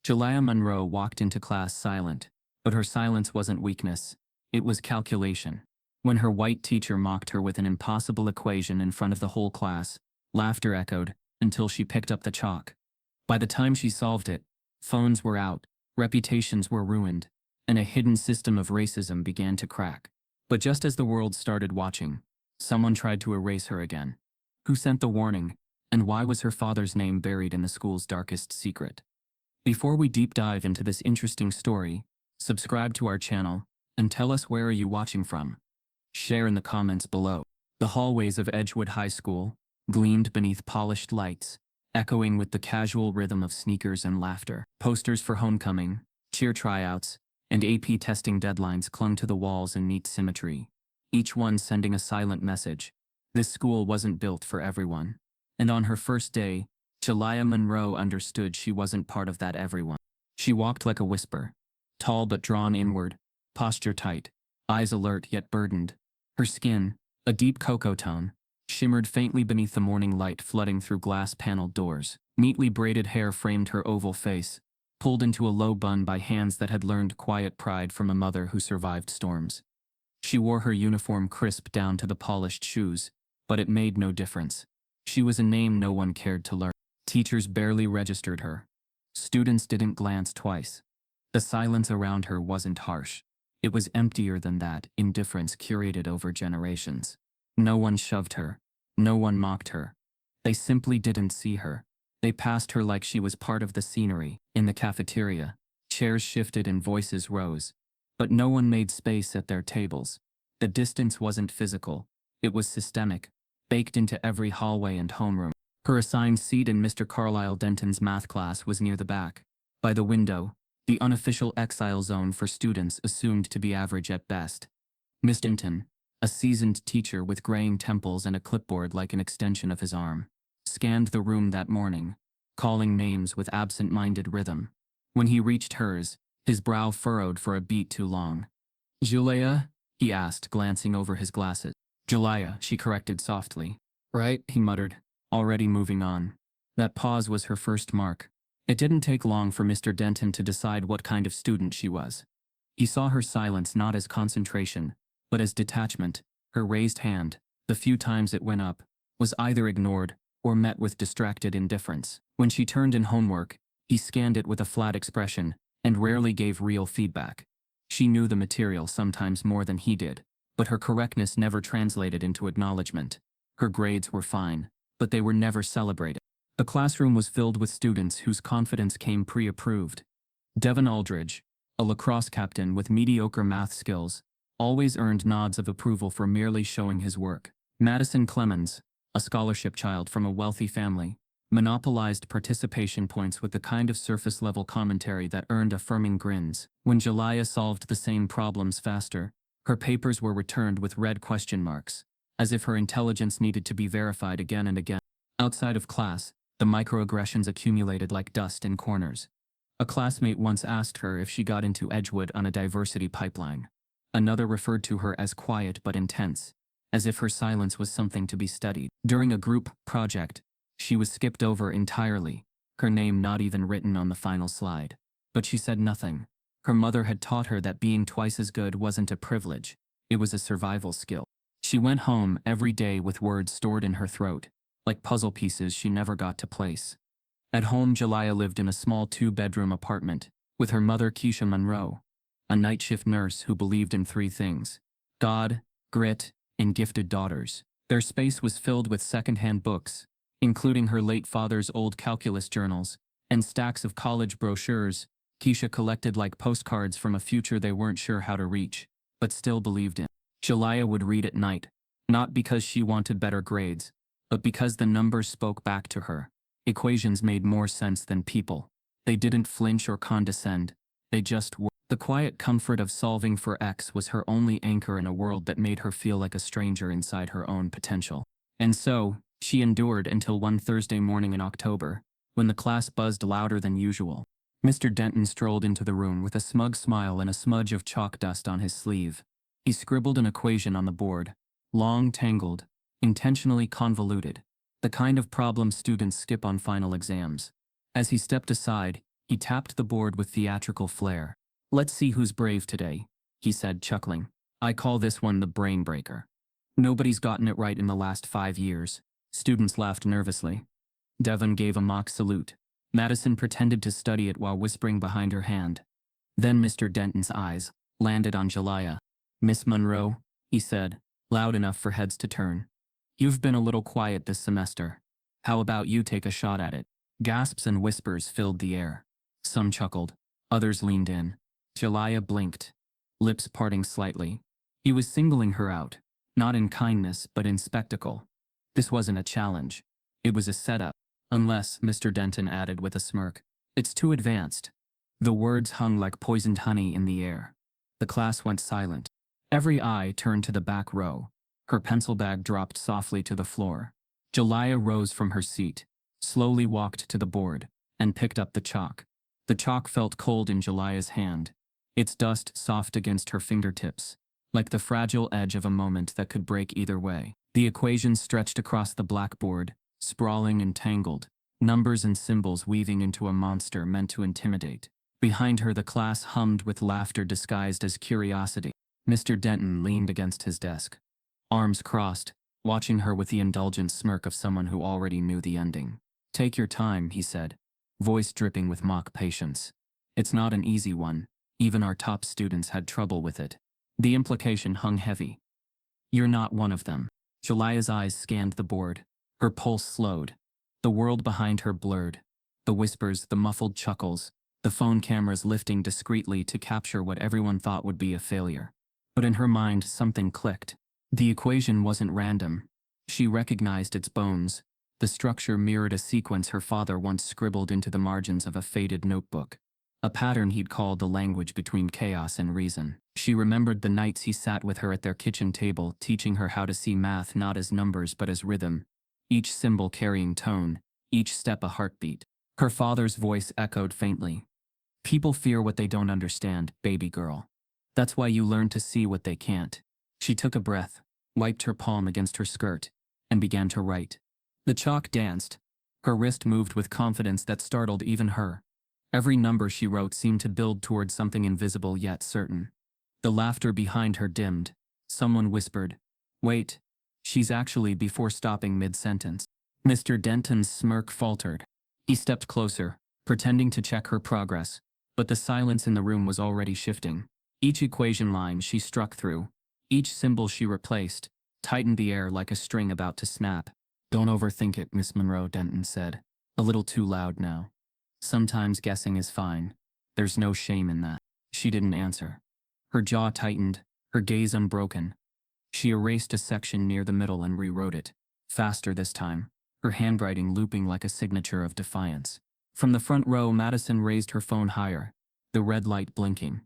Jalaiah Monroe walked into class silent, but her silence wasn't weakness. It was calculation. When her white teacher mocked her with an impossible equation in front of the whole class, laughter echoed until she picked up the chalk. By the time she solved it, phones were out, reputations were ruined, and a hidden system of racism began to crack. But just as the world started watching, someone tried to erase her again. Who sent the warning, and why was her father's name buried in the school's darkest secret? Before we deep dive into this interesting story, subscribe to our channel, and tell us where are you watching from. Share in the comments below. The hallways of Edgewood High School gleamed beneath polished lights, echoing with the casual rhythm of sneakers and laughter. Posters for homecoming, cheer tryouts, and AP testing deadlines clung to the walls in neat symmetry, each one sending a silent message. This school wasn't built for everyone. And on her first day, Jalaiah Monroe understood she wasn't part of that everyone. She walked like a whisper, tall but drawn inward, posture tight, eyes alert yet burdened. Her skin, a deep cocoa tone, shimmered faintly beneath the morning light flooding through glass-paneled doors. Neatly braided hair framed her oval face, pulled into a low bun by hands that had learned quiet pride from a mother who survived storms. She wore her uniform crisp down to the polished shoes, but it made no difference. She was a name no one cared to learn. Teachers barely registered her. Students didn't glance twice. The silence around her wasn't harsh. It was emptier than that, indifference curated over generations. No one shoved her. No one mocked her. They simply didn't see her. They passed her like she was part of the scenery. In the cafeteria, chairs shifted and voices rose, but no one made space at their tables. The distance wasn't physical. It was systemic, baked into every hallway and homeroom. Her assigned seat in Mr. Carlisle Denton's math class was near the back. By the window, the unofficial exile zone for students assumed to be average at best. Miss Denton, a seasoned teacher with graying temples and a clipboard like an extension of his arm, scanned the room that morning, calling names with absent-minded rhythm. When he reached hers, his brow furrowed for a beat too long. "Jalaiah?" he asked, glancing over his glasses. "Jalaiah," she corrected softly. "Right," he muttered, already moving on. That pause was her first mark. It didn't take long for Mr. Denton to decide what kind of student she was. He saw her silence not as concentration, but as detachment. Her raised hand, the few times it went up, was either ignored or met with distracted indifference. When she turned in homework, he scanned it with a flat expression and rarely gave real feedback. She knew the material sometimes more than he did, but her correctness never translated into acknowledgement. Her grades were fine, but they were never celebrated. The classroom was filled with students whose confidence came pre-approved. Devin Aldridge, a lacrosse captain with mediocre math skills, always earned nods of approval for merely showing his work. Madison Clemens, a scholarship child from a wealthy family, monopolized participation points with the kind of surface-level commentary that earned affirming grins. When Jalaiah solved the same problems faster, her papers were returned with red question marks, as if her intelligence needed to be verified again and again. Outside of class, the microaggressions accumulated like dust in corners. A classmate once asked her if she got into Edgewood on a diversity pipeline. Another referred to her as quiet but intense, as if her silence was something to be studied. During a group project, she was skipped over entirely, her name not even written on the final slide. But she said nothing. Her mother had taught her that being twice as good wasn't a privilege, it was a survival skill. She went home every day with words stored in her throat, like puzzle pieces she never got to place. At home, Jalaiah lived in a small 2-bedroom apartment, with her mother Keisha Monroe, a night shift nurse who believed in 3 things: God, grit, and gifted daughters. Their space was filled with secondhand books, including her late father's old calculus journals, and stacks of college brochures Keisha collected like postcards from a future they weren't sure how to reach, but still believed in. Jalaiah would read at night, not because she wanted better grades, but because the numbers spoke back to her. Equations made more sense than people. They didn't flinch or condescend, they just were. The quiet comfort of solving for X was her only anchor in a world that made her feel like a stranger inside her own potential. And so, she endured until one Thursday morning in October, when the class buzzed louder than usual. Mr. Denton strolled into the room with a smug smile and a smudge of chalk dust on his sleeve. He scribbled an equation on the board, long, tangled, intentionally convoluted, the kind of problem students skip on final exams. As he stepped aside, He tapped the board with theatrical flair. "Let's see who's brave today," he said, chuckling. "I call this one the brain breaker. Nobody's gotten it right in the last 5 years." Students laughed nervously. Devon gave a mock salute. Madison pretended to study it while whispering behind her hand. Then Mr. Denton's eyes landed on Jelaya. "Miss Monroe," he said, loud enough for heads to turn. "You've been a little quiet this semester. How about you take a shot at it?" Gasps and whispers filled the air. Some chuckled. Others leaned in. Jelaya blinked, lips parting slightly. He was singling her out, not in kindness but in spectacle. This wasn't a challenge. It was a setup. "Unless," Mr. Denton added with a smirk, "it's too advanced." The words hung like poisoned honey in the air. The class went silent. Every eye turned to the back row. Her pencil bag dropped softly to the floor. Jelaya rose from her seat, slowly walked to the board, and picked up the chalk. The chalk felt cold in Jelaya's hand, its dust soft against her fingertips, like the fragile edge of a moment that could break either way. The equations stretched across the blackboard, sprawling and tangled, numbers and symbols weaving into a monster meant to intimidate. Behind her the class hummed with laughter disguised as curiosity. Mr. Denton leaned against his desk, arms crossed, watching her with the indulgent smirk of someone who already knew the ending. "Take your time," he said, voice dripping with mock patience. "It's not an easy one. Even our top students had trouble with it." The implication hung heavy. "You're not one of them." Jelaya's eyes scanned the board. Her pulse slowed. The world behind her blurred. The whispers, the muffled chuckles, the phone cameras lifting discreetly to capture what everyone thought would be a failure. But in her mind something clicked. The equation wasn't random. She recognized its bones. The structure mirrored a sequence her father once scribbled into the margins of a faded notebook. A pattern he'd called the language between chaos and reason. She remembered the nights he sat with her at their kitchen table, teaching her how to see math not as numbers but as rhythm, each symbol carrying tone, each step a heartbeat. Her father's voice echoed faintly. "People fear what they don't understand, baby girl. That's why you learn to see what they can't." She took a breath, wiped her palm against her skirt, and began to write. The chalk danced. Her wrist moved with confidence that startled even her. Every number she wrote seemed to build toward something invisible yet certain. The laughter behind her dimmed. Someone whispered, "Wait, she's actually," before stopping mid-sentence. Mr. Denton's smirk faltered. He stepped closer, pretending to check her progress, but the silence in the room was already shifting. Each equation line she struck through, each symbol she replaced, tightened the air like a string about to snap. "Don't overthink it," Miss Monroe, Denton said, a little too loud now. "Sometimes guessing is fine. There's no shame in that." She didn't answer. Her jaw tightened, her gaze unbroken. She erased a section near the middle and rewrote it, faster this time, her handwriting looping like a signature of defiance. From the front row, Madison raised her phone higher, the red light blinking.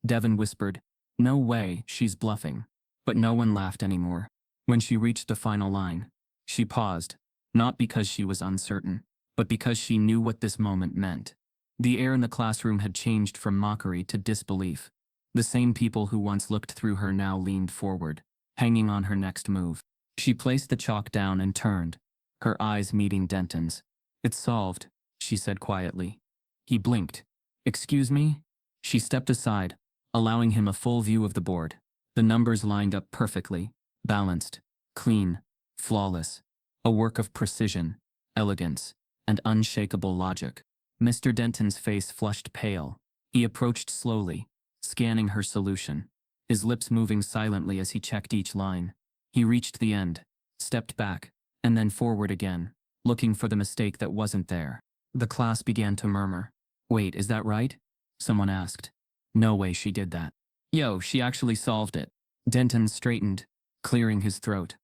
Devon whispered, "No way, she's bluffing." But no one laughed anymore. When she reached the final line, she paused, not because she was uncertain, but because she knew what this moment meant. The air in the classroom had changed from mockery to disbelief. The same people who once looked through her now leaned forward, hanging on her next move. She placed the chalk down and turned, her eyes meeting Denton's. "It's solved," she said quietly. He blinked. "Excuse me?" She stepped aside, allowing him a full view of the board. The numbers lined up perfectly, balanced, clean, flawless. A work of precision, elegance, and unshakable logic. Mr. Denton's face flushed pale. He approached slowly, scanning her solution, his lips moving silently as he checked each line. He reached the end, stepped back, and then forward again, looking for the mistake that wasn't there. The class began to murmur. "Wait, is that right?" someone asked. "No way she did that." "Yo, she actually solved it." Denton straightened, clearing his throat.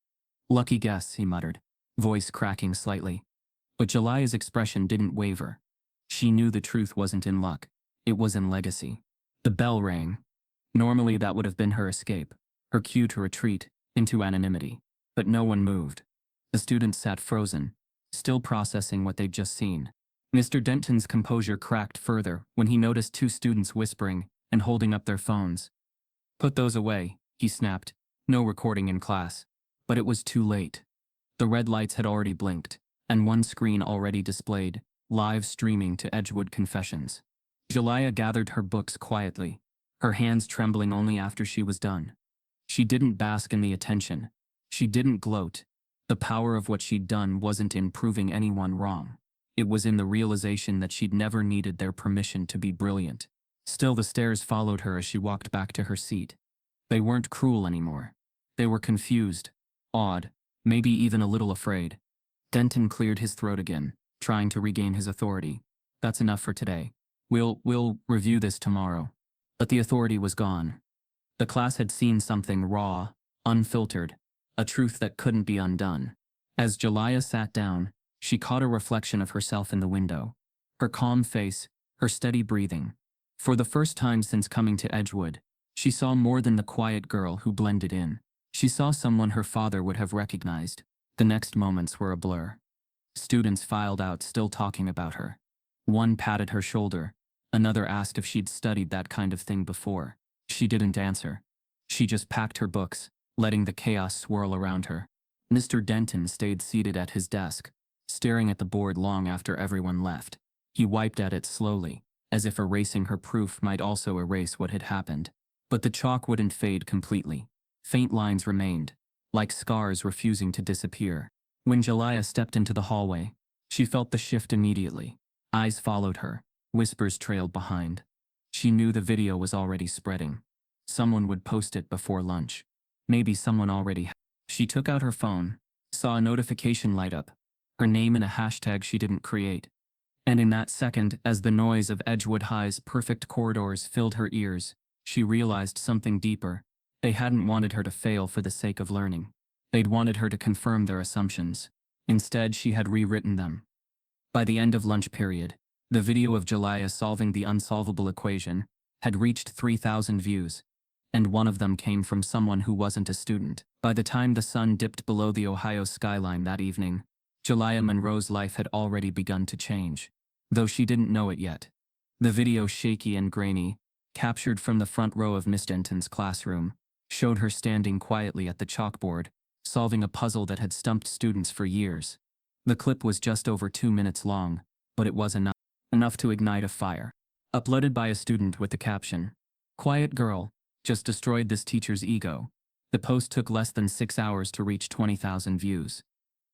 "Lucky guess," he muttered, voice cracking slightly. But Jelaya's expression didn't waver. She knew the truth wasn't in luck. It was in legacy. The bell rang. Normally that would have been her escape, her cue to retreat into anonymity. But no one moved. The students sat frozen, still processing what they'd just seen. Mr. Denton's composure cracked further when he noticed two students whispering and holding up their phones. "Put those away," he snapped. "No recording in class." But it was too late. The red lights had already blinked, and one screen already displayed live streaming to Edgewood Confessions. Jalaiah gathered her books quietly, her hands trembling only after she was done. She didn't bask in the attention. She didn't gloat. The power of what she'd done wasn't in proving anyone wrong. It was in the realization that she'd never needed their permission to be brilliant. Still, the stares followed her as she walked back to her seat. They weren't cruel anymore. They were confused, awed, maybe even a little afraid. Denton cleared his throat again, trying to regain his authority. That's enough for today. We'll review this tomorrow. But the authority was gone. The class had seen something raw, unfiltered, a truth that couldn't be undone. As Jalaiah sat down, she caught a reflection of herself in the window. Her calm face, her steady breathing. For the first time since coming to Edgewood, she saw more than the quiet girl who blended in. She saw someone her father would have recognized. The next moments were a blur. Students filed out, still talking about her. One patted her shoulder. Another asked if she'd studied that kind of thing before. She didn't answer. She just packed her books, letting the chaos swirl around her. Mr. Denton stayed seated at his desk, staring at the board long after everyone left. He wiped at it slowly, as if erasing her proof might also erase what had happened. But the chalk wouldn't fade completely. Faint lines remained, like scars refusing to disappear. When Jalaiah stepped into the hallway, she felt the shift immediately. Eyes followed her, whispers trailed behind. She knew the video was already spreading. Someone would post it before lunch. Maybe someone already had. She took out her phone, saw a notification light up, her name in a hashtag she didn't create. And in that second, as the noise of Edgewood High's perfect corridors filled her ears, she realized something deeper. They hadn't wanted her to fail for the sake of learning. They'd wanted her to confirm their assumptions. Instead, she had rewritten them. By the end of lunch period, the video of Jalaiah solving the unsolvable equation had reached 3,000 views, and one of them came from someone who wasn't a student. By the time the sun dipped below the Ohio skyline that evening, Jalaiah Monroe's life had already begun to change, though she didn't know it yet. The video, shaky and grainy, captured from the front row of Miss Denton's classroom, showed her standing quietly at the chalkboard, solving a puzzle that had stumped students for years. The clip was just over 2 minutes long, but it was enough to ignite a fire. Uploaded by a student with the caption, "Quiet girl, just destroyed this teacher's ego." The post took less than 6 hours to reach 20,000 views.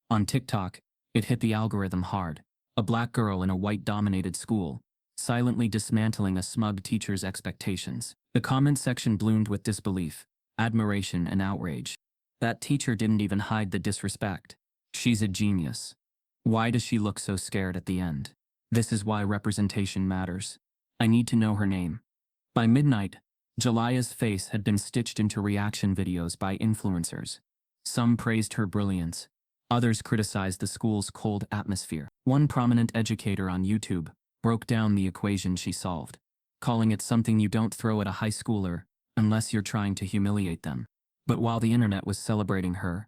On TikTok, it hit the algorithm hard. A black girl in a white-dominated school, silently dismantling a smug teacher's expectations. The comment section bloomed with disbelief, admiration, and outrage. That teacher didn't even hide the disrespect. She's a genius. Why does she look so scared at the end? This is why representation matters. I need to know her name. By midnight, Jalaiah's face had been stitched into reaction videos by influencers. Some praised her brilliance. Others criticized the school's cold atmosphere. One prominent educator on YouTube broke down the equation she solved, calling it something you don't throw at a high schooler unless you're trying to humiliate them. But while the internet was celebrating her,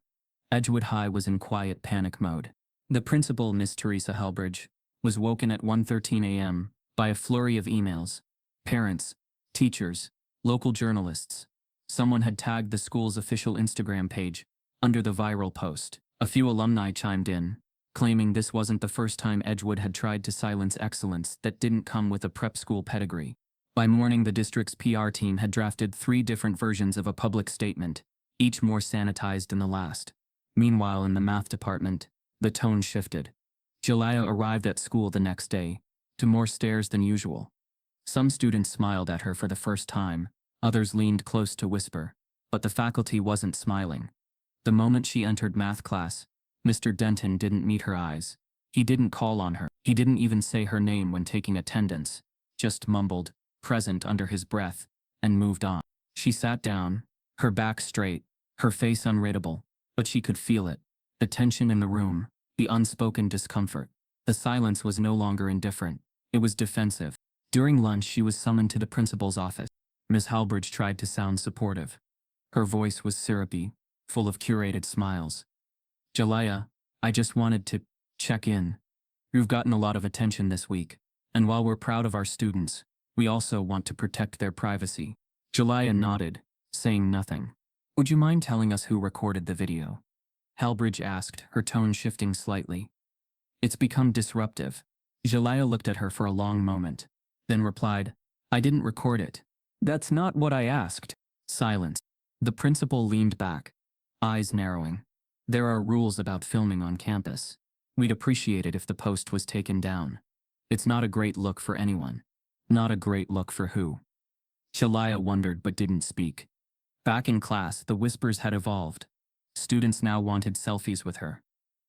Edgewood High was in quiet panic mode. The principal, Miss Teresa Helbridge, was woken at 1:13 a.m. by a flurry of emails. Parents, teachers, local journalists. Someone had tagged the school's official Instagram page under the viral post. A few alumni chimed in, claiming this wasn't the first time Edgewood had tried to silence excellence that didn't come with a prep school pedigree. By morning, the district's PR team had drafted 3 different versions of a public statement, each more sanitized than the last. Meanwhile, in the math department, the tone shifted. Jalaiah arrived at school the next day, to more stares than usual. Some students smiled at her for the first time, others leaned close to whisper, but the faculty wasn't smiling. The moment she entered math class, Mr. Denton didn't meet her eyes. He didn't call on her. He didn't even say her name when taking attendance, just mumbled, "Present," under his breath, and moved on. She sat down, her back straight, her face unreadable, but she could feel it. The tension in the room, the unspoken discomfort. The silence was no longer indifferent. It was defensive. During lunch, she was summoned to the principal's office. Miss Halbridge tried to sound supportive. Her voice was syrupy, full of curated smiles. "Jalaiah, I just wanted to check in. You've gotten a lot of attention this week, and while we're proud of our students, we also want to protect their privacy." Jalaiah nodded, saying nothing. "Would you mind telling us who recorded the video?" Halbridge asked, her tone shifting slightly. "It's become disruptive. Jalaya looked at her for a long moment, then replied, I didn't record it. That's not what I asked. Silence. The principal leaned back, eyes narrowing. There are rules about filming on campus. We'd appreciate it if the post was taken down. It's not a great look for anyone. Not a great look for who? Jalaya wondered but didn't speak. Back in class, the whispers had evolved. Students now wanted selfies with her.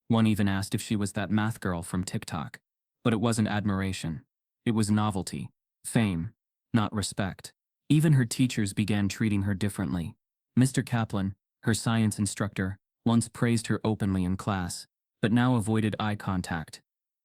One even asked if she was that math girl from TikTok. But it wasn't admiration. It was novelty, fame, not respect. Even her teachers began treating her differently. Mr. Kaplan, her science instructor, once praised her openly in class, but now avoided eye contact.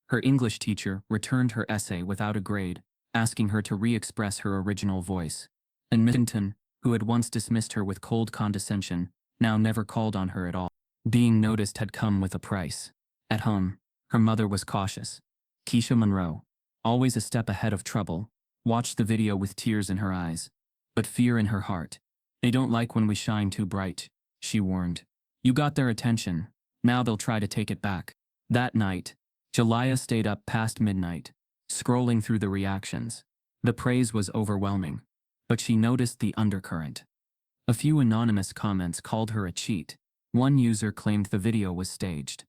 Her English teacher returned her essay without a grade, asking her to re-express her original voice. And Miss Hinton, who had once dismissed her with cold condescension, now never called on her at all. Being noticed had come with a price. At home, her mother was cautious. Keisha Monroe, always a step ahead of trouble, watched the video with tears in her eyes, but fear in her heart. They don't like when we shine too bright, she warned. You got their attention. Now they'll try to take it back. That night, Jalaya stayed up past midnight, scrolling through the reactions. The praise was overwhelming, but she noticed the undercurrent. A few anonymous comments called her a cheat. One user claimed the video was staged.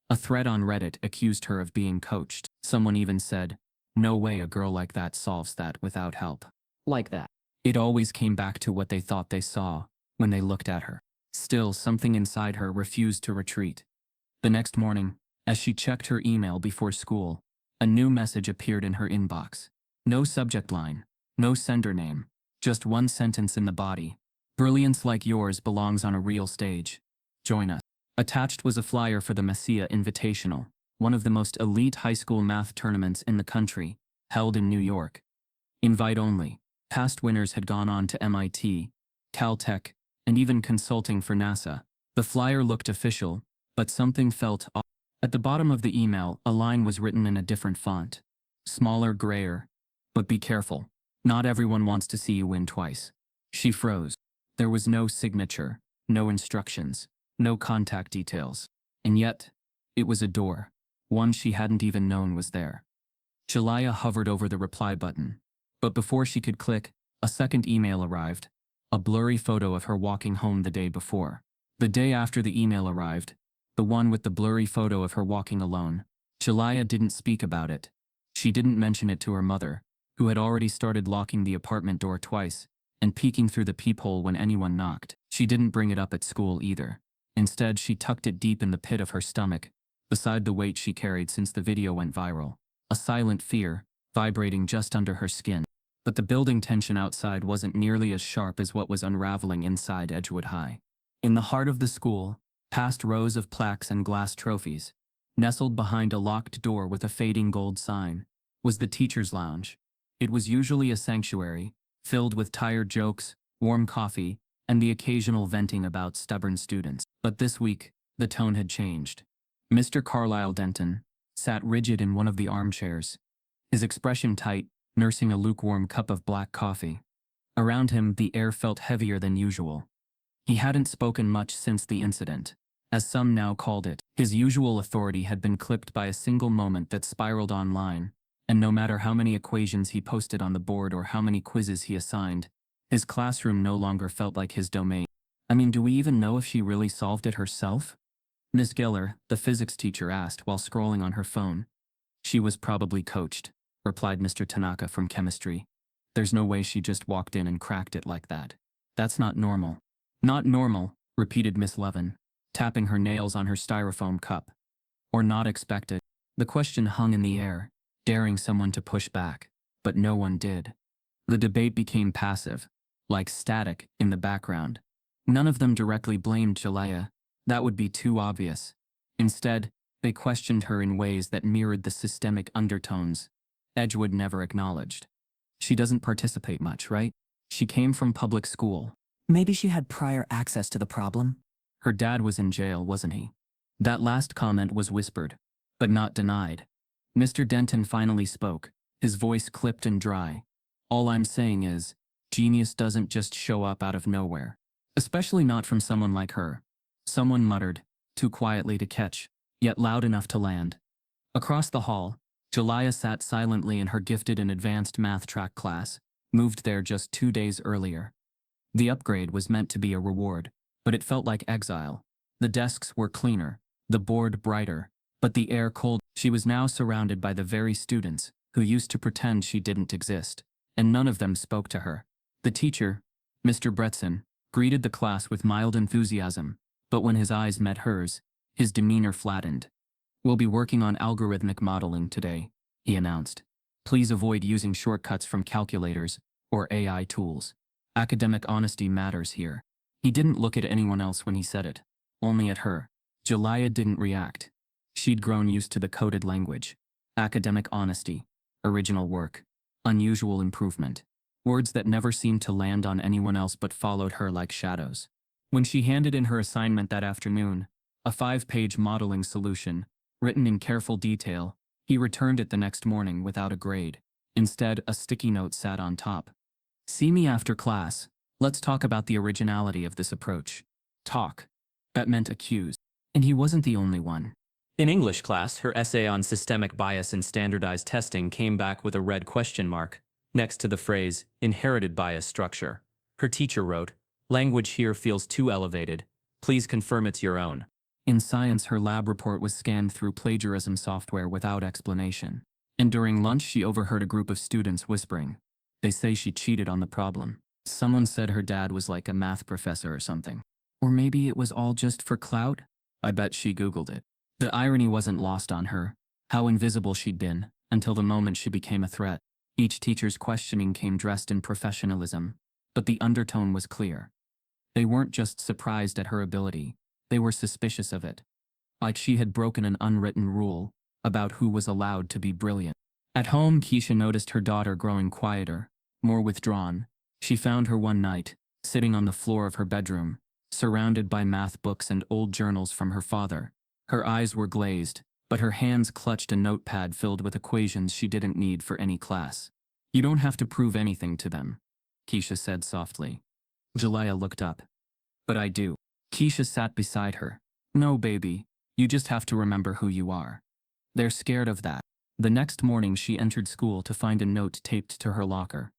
A thread on Reddit accused her of being coached. Someone even said, no way a girl like that solves that without help. Like that. It always came back to what they thought they saw when they looked at her. Still, something inside her refused to retreat. The next morning, as she checked her email before school, a new message appeared in her inbox. No subject line, no sender name, just one sentence in the body. Brilliance like yours belongs on a real stage. Join us. Attached was a flyer for the Messiah Invitational, one of the most elite high school math tournaments in the country, held in New York. Invite only. Past winners had gone on to MIT, Caltech, and even consulting for NASA. The flyer looked official, but something felt off. At the bottom of the email, a line was written in a different font. Smaller, grayer. But be careful. Not everyone wants to see you win twice. She froze. There was no signature, no instructions, no contact details. And yet, it was a door. One she hadn't even known was there. Jalaya hovered over the reply button. But before she could click, a second email arrived. A blurry photo of her walking home the day before. The day after the email arrived, the one with the blurry photo of her walking alone, Jalaya didn't speak about it. She didn't mention it to her mother, who had already started locking the apartment door twice and peeking through the peephole when anyone knocked. She didn't bring it up at school either. Instead, she tucked it deep in the pit of her stomach, beside the weight she carried since the video went viral. A silent fear, vibrating just under her skin. But the building tension outside wasn't nearly as sharp as what was unraveling inside Edgewood High. In the heart of the school, past rows of plaques and glass trophies, nestled behind a locked door with a fading gold sign, was the teacher's lounge. It was usually a sanctuary, filled with tired jokes, warm coffee, and the occasional venting about stubborn students. But this week, the tone had changed. Mr. Carlisle Denton sat rigid in one of the armchairs, his expression tight, nursing a lukewarm cup of black coffee. Around him, the air felt heavier than usual. He hadn't spoken much since the incident, as some now called it. His usual authority had been clipped by a single moment that spiraled online, and no matter how many equations he posted on the board or how many quizzes he assigned, his classroom no longer felt like his domain. I mean, do we even know if she really solved it herself? Miss Geller, the physics teacher, asked while scrolling on her phone. She was probably coached, replied Mr. Tanaka from chemistry. There's no way she just walked in and cracked it like that. That's not normal. Not normal, repeated Miss Levin, tapping her nails on her styrofoam cup. Or not expected. The question hung in the air, daring someone to push back, but no one did. The debate became passive, like static in the background. None of them directly blamed Jalaya. That would be too obvious. Instead, they questioned her in ways that mirrored the systemic undertones Edgewood never acknowledged. She doesn't participate much, right? She came from public school. Maybe she had prior access to the problem. Her dad was in jail, wasn't he? That last comment was whispered, but not denied. Mr. Denton finally spoke, his voice clipped and dry. All I'm saying is, genius doesn't just show up out of nowhere. Especially not from someone like her. Someone muttered, too quietly to catch, yet loud enough to land. Across the hall, Jelaya sat silently in her gifted and advanced math track class, moved there just 2 days earlier. The upgrade was meant to be a reward, but it felt like exile. The desks were cleaner, the board brighter, but the air cold. She was now surrounded by the very students who used to pretend she didn't exist, and none of them spoke to her. The teacher, Mr. Bretson, greeted the class with mild enthusiasm, but when his eyes met hers, his demeanor flattened. "We'll be working on algorithmic modeling today," he announced. "Please avoid using shortcuts from calculators or AI tools. Academic honesty matters here." He didn't look at anyone else when he said it, only at her. Jelaya didn't react. She'd grown used to the coded language. Academic honesty, original work, unusual improvement. Words that never seemed to land on anyone else but followed her like shadows. When she handed in her assignment that afternoon, a 5-page modeling solution, written in careful detail, he returned it the next morning without a grade. Instead, a sticky note sat on top. "See me after class. Let's talk about the originality of this approach." Talk. That meant accuse. And he wasn't the only one. In English class, her essay on systemic bias in standardized testing came back with a red question mark, next to the phrase, inherited bias structure. Her teacher wrote, "Language here feels too elevated. Please confirm it's your own." In science, her lab report was scanned through plagiarism software without explanation. And during lunch, she overheard a group of students whispering, "They say she cheated on the problem." Someone said her dad was like a math professor or something. Or maybe it was all just for clout? I bet she Googled it. The irony wasn't lost on her, how invisible she'd been, until the moment she became a threat. Each teacher's questioning came dressed in professionalism, but the undertone was clear. They weren't just surprised at her ability, they were suspicious of it. Like she had broken an unwritten rule about who was allowed to be brilliant. At home, Keisha noticed her daughter growing quieter, more withdrawn. She found her one night, sitting on the floor of her bedroom, surrounded by math books and old journals from her father. Her eyes were glazed, but her hands clutched a notepad filled with equations she didn't need for any class. "You don't have to prove anything to them," Keisha said softly. Jelaya looked up. "But I do." Keisha sat beside her. "No, baby, you just have to remember who you are." They're scared of that. The next morning she entered school to find a note taped to her locker.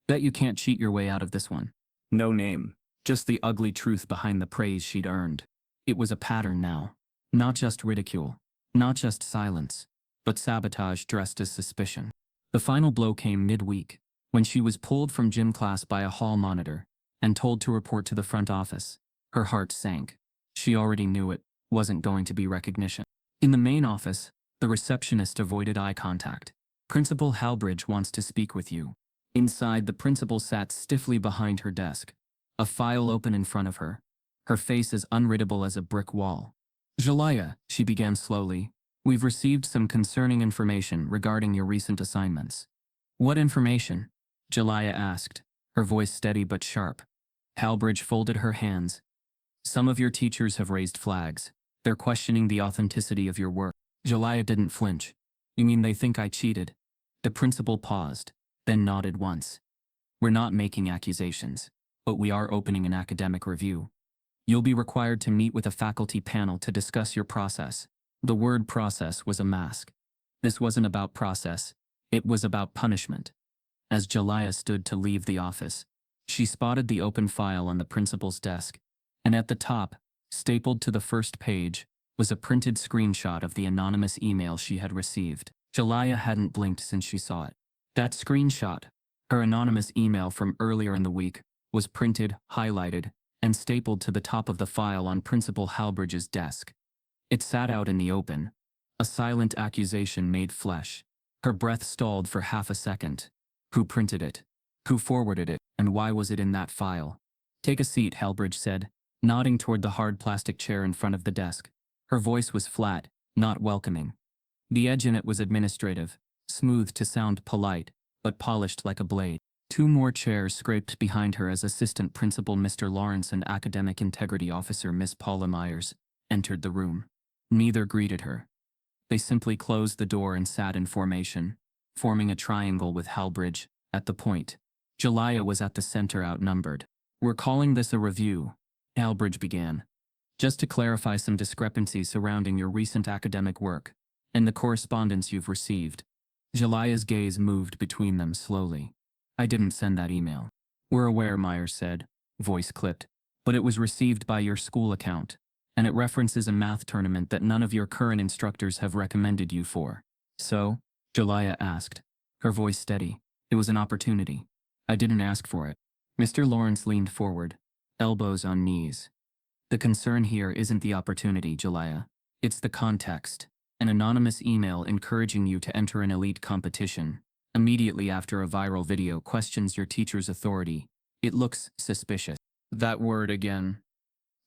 "Bet you can't cheat your way out of this one." No name, just the ugly truth behind the praise she'd earned. It was a pattern now. Not just ridicule, not just silence, but sabotage dressed as suspicion. The final blow came midweek, when she was pulled from gym class by a hall monitor and told to report to the front office. Her heart sank. She already knew it wasn't going to be recognition. In the main office, the receptionist avoided eye contact. "Principal Halbridge wants to speak with you." Inside, the principal sat stiffly behind her desk, a file open in front of her, her face as unreadable as a brick wall. "Jelaya," she began slowly, "we've received some concerning information regarding your recent assignments." "What information?" Jelaya asked, her voice steady but sharp. Halbridge folded her hands. "Some of your teachers have raised flags. They're questioning the authenticity of your work." Jelaya didn't flinch. "You mean they think I cheated?" The principal paused, then nodded once. "We're not making accusations, but we are opening an academic review. You'll be required to meet with a faculty panel to discuss your process." The word process was a mask. This wasn't about process, it was about punishment. As Jelaya stood to leave the office, she spotted the open file on the principal's desk, and at the top, stapled to the first page, was a printed screenshot of the anonymous email she had received. Jelaya hadn't blinked since she saw it. That screenshot, her anonymous email from earlier in the week, was printed, highlighted, and stapled to the top of the file on Principal Halbridge's desk. It sat out in the open, a silent accusation made flesh. Her breath stalled for half a second. Who printed it? Who forwarded it? And why was it in that file? "Take a seat," Halbridge said, nodding toward the hard plastic chair in front of the desk. Her voice was flat, not welcoming. The edge in it was administrative, smooth to sound polite, but polished like a blade. 2 more chairs scraped behind her as Assistant Principal Mr. Lawrence and Academic Integrity Officer Miss Paula Myers entered the room. Neither greeted her. They simply closed the door and sat in formation, forming a triangle with Halbridge at the point. Jelaya was at the center, outnumbered. "We're calling this a review," Halbridge began, "just to clarify some discrepancies surrounding your recent academic work and the correspondence you've received. Jelia's gaze moved between them slowly. I didn't send that email. We're aware, Myers said, voice clipped. But it was received by your school account, and it references a math tournament that none of your current instructors have recommended you for. So? Jelia asked, her voice steady. It was an opportunity. I didn't ask for it. Mr. Lawrence leaned forward, elbows on knees. The concern here isn't the opportunity, Jelia. It's the context. An anonymous email encouraging you to enter an elite competition. Immediately after a viral video questions your teacher's authority. It looks suspicious. That word again.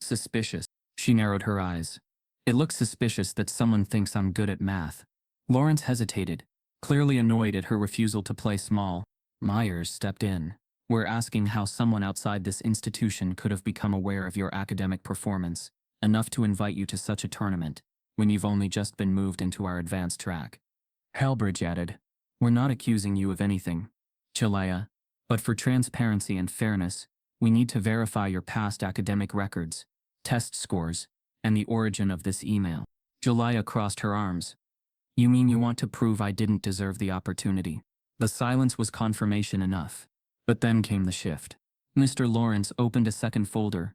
Suspicious. She narrowed her eyes. It looks suspicious that someone thinks I'm good at math. Lawrence hesitated, clearly annoyed at her refusal to play small. Myers stepped in. We're asking how someone outside this institution could have become aware of your academic performance, enough to invite you to such a tournament, when you've only just been moved into our advanced track. Halbridge added, we're not accusing you of anything, Jelia, but for transparency and fairness, we need to verify your past academic records, test scores, and the origin of this email. Jelia crossed her arms. You mean you want to prove I didn't deserve the opportunity? The silence was confirmation enough. But then came the shift. Mr. Lawrence opened a second folder.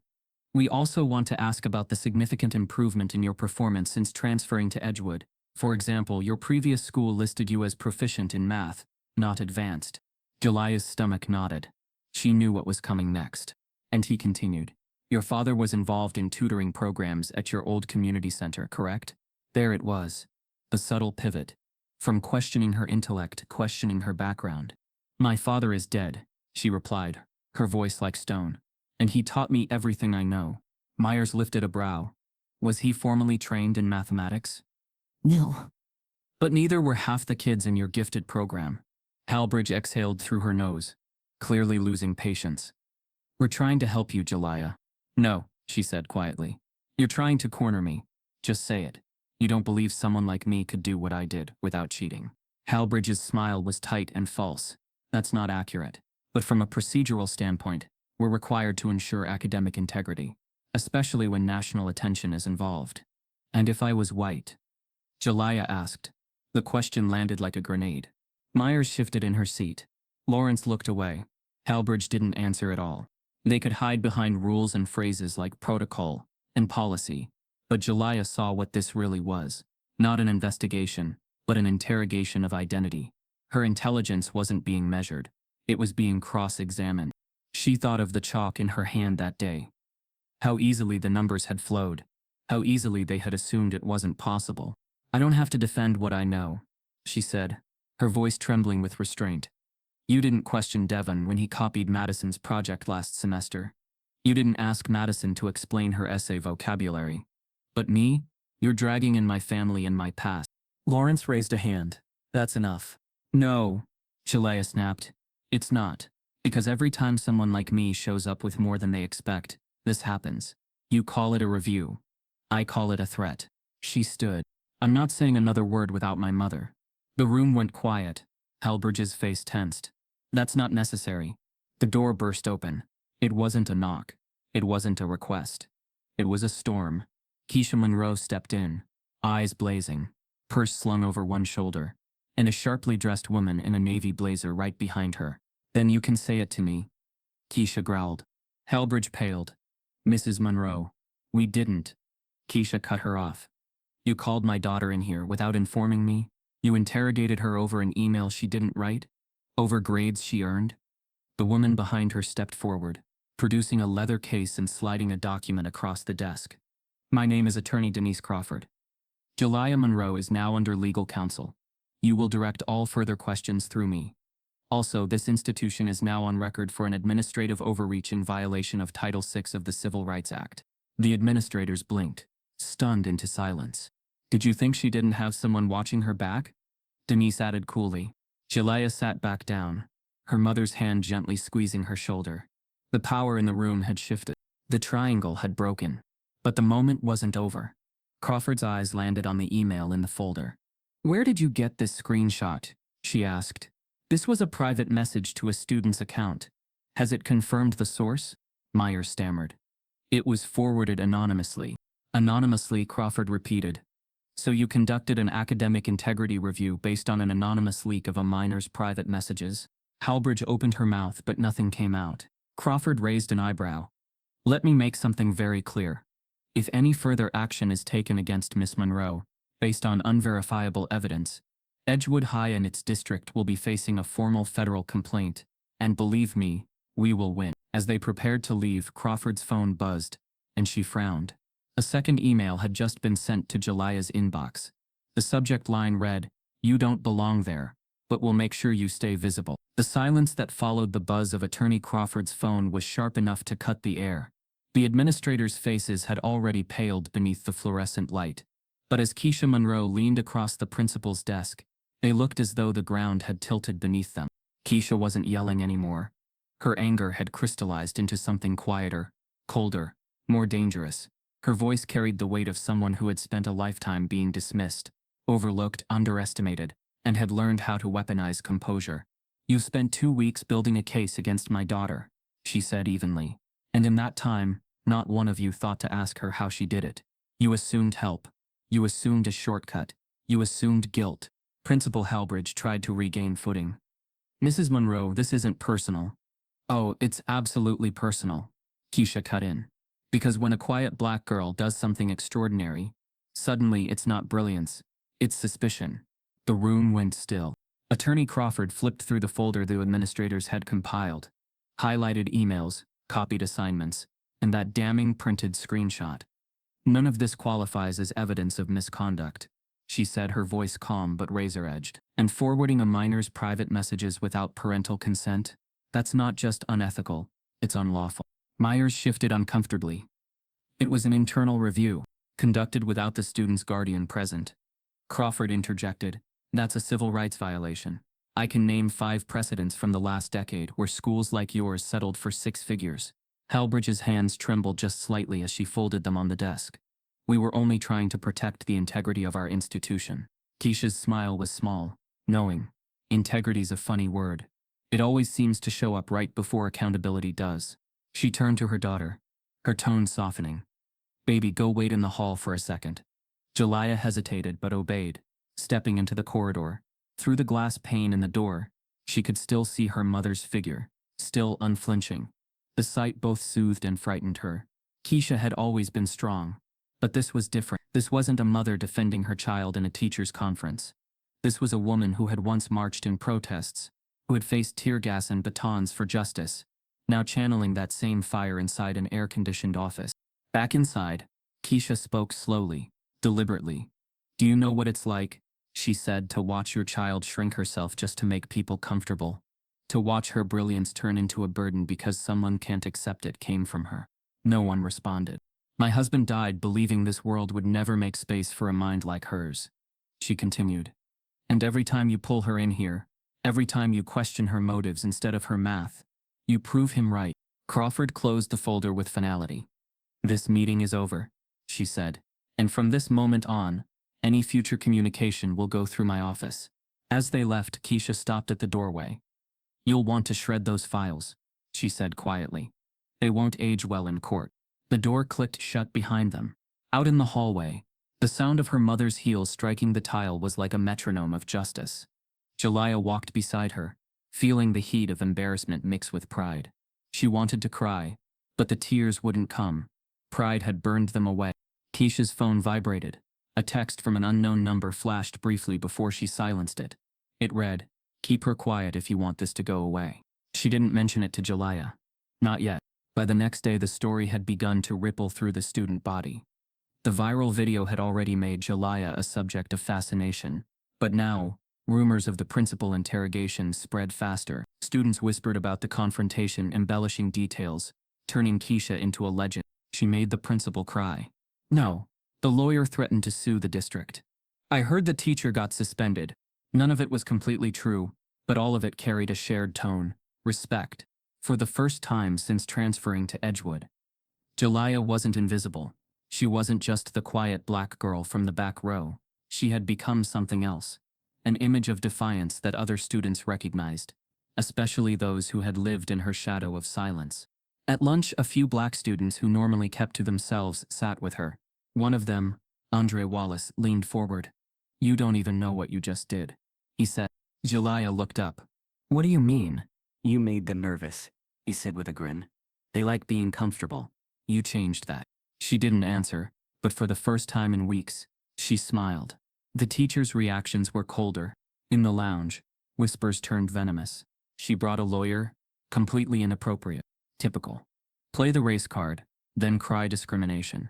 We also want to ask about the significant improvement in your performance since transferring to Edgewood. For example, your previous school listed you as proficient in math, not advanced. Jelia's stomach nodded. She knew what was coming next. And he continued. Your father was involved in tutoring programs at your old community center, correct? There it was. The subtle pivot. From questioning her intellect, questioning her background. My father is dead, she replied, her voice like stone. And he taught me everything I know. Myers lifted a brow. Was he formally trained in mathematics? No. But neither were half the kids in your gifted program. Halbridge exhaled through her nose, clearly losing patience. We're trying to help you, Jelia. No, she said quietly. You're trying to corner me. Just say it. You don't believe someone like me could do what I did without cheating. Halbridge's smile was tight and false. That's not accurate. But from a procedural standpoint, we're required to ensure academic integrity, especially when national attention is involved. And if I was white? Jelia asked. The question landed like a grenade. Myers shifted in her seat. Lawrence looked away. Halbridge didn't answer at all. They could hide behind rules and phrases like protocol and policy. But Jelia saw what this really was. Not an investigation, but an interrogation of identity. Her intelligence wasn't being measured. It was being cross-examined. She thought of the chalk in her hand that day. How easily the numbers had flowed. How easily they had assumed it wasn't possible. I don't have to defend what I know, she said, her voice trembling with restraint. You didn't question Devon when he copied Madison's project last semester. You didn't ask Madison to explain her essay vocabulary. But me? You're dragging in my family and my past. Lawrence raised a hand. That's enough. No, Jelia snapped. It's not. Because every time someone like me shows up with more than they expect, this happens. You call it a review. I call it a threat. She stood. I'm not saying another word without my mother. The room went quiet. Halbridge's face tensed. That's not necessary. The door burst open. It wasn't a knock. It wasn't a request. It was a storm. Keisha Monroe stepped in, eyes blazing, purse slung over one shoulder, and a sharply dressed woman in a navy blazer right behind her. Then you can say it to me, Keisha growled. Halbridge paled. Mrs. Monroe, we didn't. Keisha cut her off. You called my daughter in here without informing me? You interrogated her over an email she didn't write? Over grades she earned? The woman behind her stepped forward, producing a leather case and sliding a document across the desk. My name is Attorney Denise Crawford. Jelia Monroe is now under legal counsel. You will direct all further questions through me. Also, this institution is now on record for an administrative overreach in violation of Title VI of the Civil Rights Act. The administrators blinked, stunned into silence. Did you think she didn't have someone watching her back? Denise added coolly. Jelia sat back down, her mother's hand gently squeezing her shoulder. The power in the room had shifted. The triangle had broken. But the moment wasn't over. Crawford's eyes landed on the email in the folder. Where did you get this screenshot? She asked. This was a private message to a student's account. Has it confirmed the source? Myers stammered. It was forwarded anonymously. Anonymously, Crawford repeated. So you conducted an academic integrity review based on an anonymous leak of a minor's private messages? Halbridge opened her mouth, but nothing came out. Crawford raised an eyebrow. Let me make something very clear. If any further action is taken against Miss Monroe, based on unverifiable evidence, Edgewood High and its district will be facing a formal federal complaint, and believe me, we will win. As they prepared to leave, Crawford's phone buzzed, and she frowned. A second email had just been sent to Jelia's inbox. The subject line read, "You don't belong there, but we'll make sure you stay visible." The silence that followed the buzz of Attorney Crawford's phone was sharp enough to cut the air. The administrators' faces had already paled beneath the fluorescent light, but as Keisha Monroe leaned across the principal's desk, they looked as though the ground had tilted beneath them. Keisha wasn't yelling anymore. Her anger had crystallized into something quieter, colder, more dangerous. Her voice carried the weight of someone who had spent a lifetime being dismissed, overlooked, underestimated, and had learned how to weaponize composure. "You spent 2 weeks building a case against my daughter," she said evenly. "And in that time, not one of you thought to ask her how she did it. You assumed help. You assumed a shortcut. You assumed guilt." Principal Halbridge tried to regain footing. "Mrs. Monroe, this isn't personal." "Oh, it's absolutely personal," Keisha cut in. "Because when a quiet black girl does something extraordinary, suddenly it's not brilliance, it's suspicion." The room went still. Attorney Crawford flipped through the folder the administrators had compiled. Highlighted emails, copied assignments, and that damning printed screenshot. "None of this qualifies as evidence of misconduct," she said, her voice calm but razor-edged. "And forwarding a minor's private messages without parental consent? That's not just unethical, it's unlawful." Myers shifted uncomfortably. "It was an internal review, conducted without the student's guardian present." Crawford interjected, "That's a civil rights violation. I can name 5 precedents from the last decade where schools like yours settled for 6 figures. Halbridge's hands trembled just slightly as she folded them on the desk. "We were only trying to protect the integrity of our institution." Keisha's smile was small, knowing. Integrity's a funny word. It always seems to show up right before accountability does. She turned to her daughter, her tone softening. "Baby, go wait in the hall for a second." Jelia hesitated but obeyed, stepping into the corridor. Through the glass pane in the door, she could still see her mother's figure, still unflinching. The sight both soothed and frightened her. Keisha had always been strong, but this was different. This wasn't a mother defending her child in a teacher's conference. This was a woman who had once marched in protests, who had faced tear gas and batons for justice, now channeling that same fire inside an air-conditioned office. Back inside, Keisha spoke slowly, deliberately. "Do you know what it's like," she said, "to watch your child shrink herself just to make people comfortable? To watch her brilliance turn into a burden because someone can't accept it came from her?" No one responded. "My husband died believing this world would never make space for a mind like hers," she continued. "And every time you pull her in here, every time you question her motives instead of her math, you prove him right." Crawford closed the folder with finality. "This meeting is over," she said, "and from this moment on, any future communication will go through my office." As they left, Keisha stopped at the doorway. "You'll want to shred those files," she said quietly. "They won't age well in court." The door clicked shut behind them. Out in the hallway, the sound of her mother's heels striking the tile was like a metronome of justice. Jelia walked beside her, feeling the heat of embarrassment mix with pride. She wanted to cry, but the tears wouldn't come. Pride had burned them away. Keisha's phone vibrated. A text from an unknown number flashed briefly before she silenced it. It read, "Keep her quiet if you want this to go away." She didn't mention it to Jelia. Not yet. By the next day, the story had begun to ripple through the student body. The viral video had already made Jelia a subject of fascination. But now, rumors of the principal interrogation spread faster. Students whispered about the confrontation, embellishing details, turning Keisha into a legend. She made the principal cry. No. The lawyer threatened to sue the district. "I heard the teacher got suspended." None of it was completely true, but all of it carried a shared tone, respect. For the first time since transferring to Edgewood, Jelia wasn't invisible. She wasn't just the quiet black girl from the back row. She had become something else. An image of defiance that other students recognized, especially those who had lived in her shadow of silence. At lunch, a few black students who normally kept to themselves sat with her. One of them, Andre Wallace leaned forward. You don't even know what you just did, he said. Jalaya looked up. What do you mean? You made them nervous, he said with a grin. They like being comfortable. You changed that. She didn't answer, but for the first time in weeks, she smiled. The teacher's reactions were colder. In the lounge, whispers turned venomous. She brought a lawyer. Completely inappropriate. Typical. Play the race card, then cry discrimination.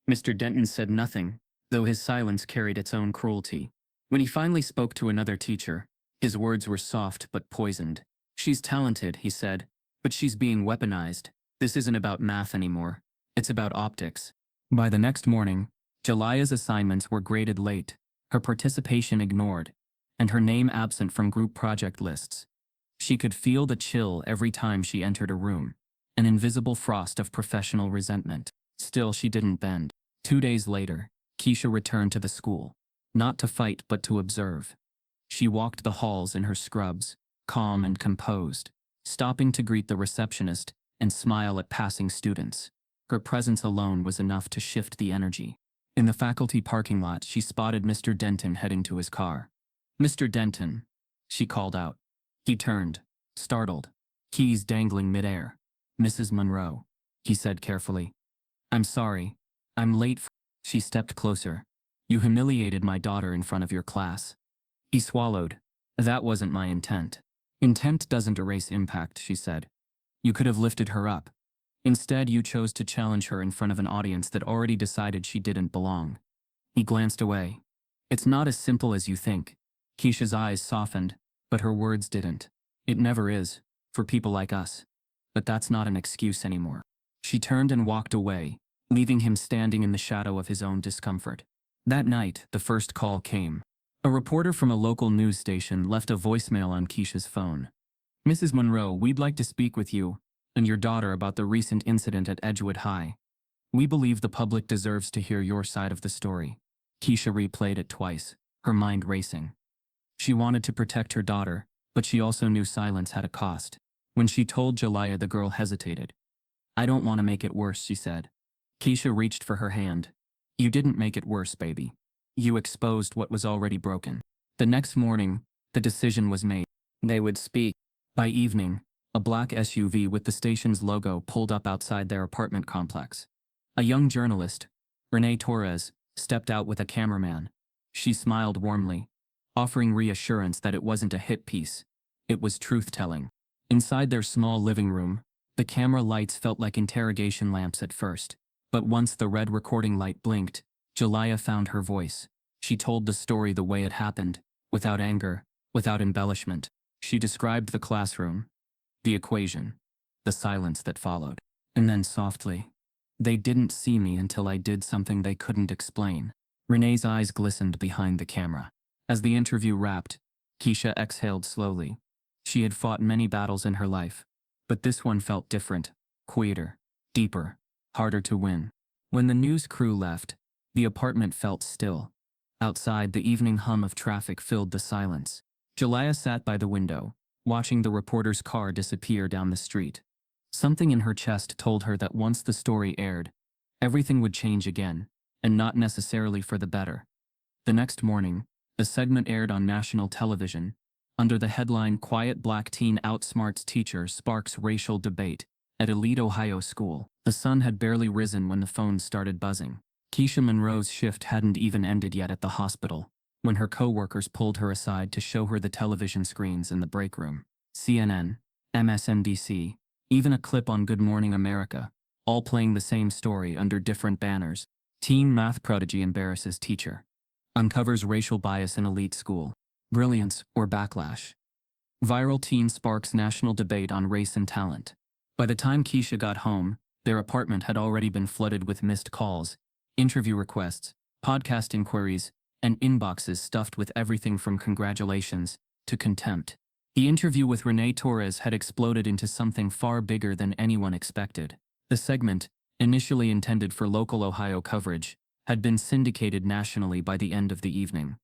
Mr. Denton said nothing, though his silence carried its own cruelty. When he finally spoke to another teacher, his words were soft but poisoned. She's talented, he said, but she's being weaponized. This isn't about math anymore. It's about optics. By the next morning, Jalaya's assignments were graded late, her participation ignored, and her name absent from group project lists. She could feel the chill every time she entered a room, an invisible frost of professional resentment. Still, she didn't bend. 2 days later, Keisha returned to the school, not to fight but to observe. She walked the halls in her scrubs, calm and composed, stopping to greet the receptionist and smile at passing students. Her presence alone was enough to shift the energy. In the faculty parking lot, she spotted Mr. Denton heading to his car. Mr. Denton, she called out. He turned, startled, keys dangling midair. Mrs. Monroe, he said carefully. I'm sorry. I'm late. She stepped closer. You humiliated my daughter in front of your class. He swallowed. That wasn't my intent. Intent doesn't erase impact, she said. You could have lifted her up. Instead, you chose to challenge her in front of an audience that already decided she didn't belong. He glanced away. It's not as simple as you think. Keisha's eyes softened, but her words didn't. It never is, for people like us. But that's not an excuse anymore. She turned and walked away, leaving him standing in the shadow of his own discomfort. That night, the first call came. A reporter from a local news station left a voicemail on Keisha's phone. Mrs. Monroe, we'd like to speak with you and your daughter about the recent incident at Edgewood High. We believe the public deserves to hear your side of the story. Keisha replayed it twice, her mind racing. She wanted to protect her daughter, but she also knew silence had a cost. When she told Jalaya, the girl hesitated. I don't want to make it worse, she said. Keisha reached for her hand. You didn't make it worse, baby. You exposed what was already broken. The next morning, the decision was made. They would speak. By evening, a black SUV with the station's logo pulled up outside their apartment complex. A young journalist, Renee Torres, stepped out with a cameraman. She smiled warmly, offering reassurance that it wasn't a hit piece. It was truth-telling. Inside their small living room, the camera lights felt like interrogation lamps at first, but once the red recording light blinked, Jalaya found her voice. She told the story the way it happened, without anger, without embellishment. She described the classroom, the equation, the silence that followed. And then softly, they didn't see me until I did something they couldn't explain. Renee's eyes glistened behind the camera. As the interview wrapped, Keisha exhaled slowly. She had fought many battles in her life, but this one felt different, quieter, deeper, harder to win. When the news crew left, the apartment felt still. Outside, the evening hum of traffic filled the silence. Jalaya sat by the window, watching the reporter's car disappear down the street. Something in her chest told her that once the story aired, everything would change again, and not necessarily for the better. The next morning, the segment aired on national television. Under the headline, Quiet Black Teen Outsmarts Teacher Sparks Racial Debate at Elite Ohio School. The sun had barely risen when the phones started buzzing. Keisha Monroe's shift hadn't even ended yet at the hospital, when her co-workers pulled her aside to show her the television screens in the break room. CNN, MSNBC, even a clip on Good Morning America, all playing the same story under different banners. Teen math prodigy embarrasses teacher. Uncovers racial bias in elite school. Brilliance or backlash. Viral teen sparks national debate on race and talent. By the time Keisha got home, their apartment had already been flooded with missed calls, interview requests, podcast inquiries, and inboxes stuffed with everything from congratulations to contempt. The interview with Renee Torres had exploded into something far bigger than anyone expected. The segment, initially intended for local Ohio coverage, had been syndicated nationally by the end of the evening.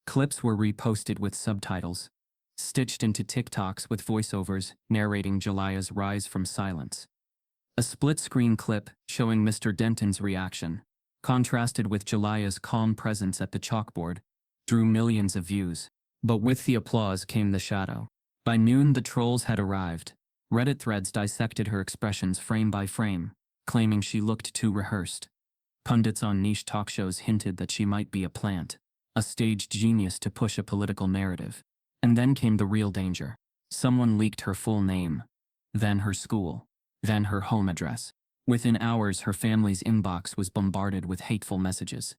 Clips were reposted with subtitles, stitched into TikToks with voiceovers narrating Jalaya's rise from silence. A split-screen clip showing Mr. Denton's reaction, contrasted with Jelia's calm presence at the chalkboard, drew millions of views. But with the applause came the shadow. By noon, the trolls had arrived. Reddit threads dissected her expressions frame by frame, claiming she looked too rehearsed. Pundits on niche talk shows hinted that she might be a plant, a staged genius to push a political narrative. And then came the real danger. Someone leaked her full name, then her school, then her home address. Within hours, her family's inbox was bombarded with hateful messages.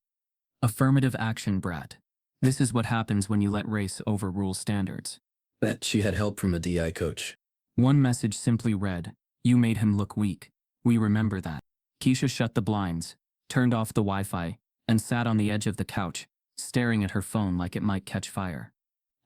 Affirmative action, brat. This is what happens when you let race overrule standards. Bet she had help from a DI coach. One message simply read, "You made him look weak. We remember that." Keisha shut the blinds, turned off the Wi-Fi, and sat on the edge of the couch, staring at her phone like it might catch fire.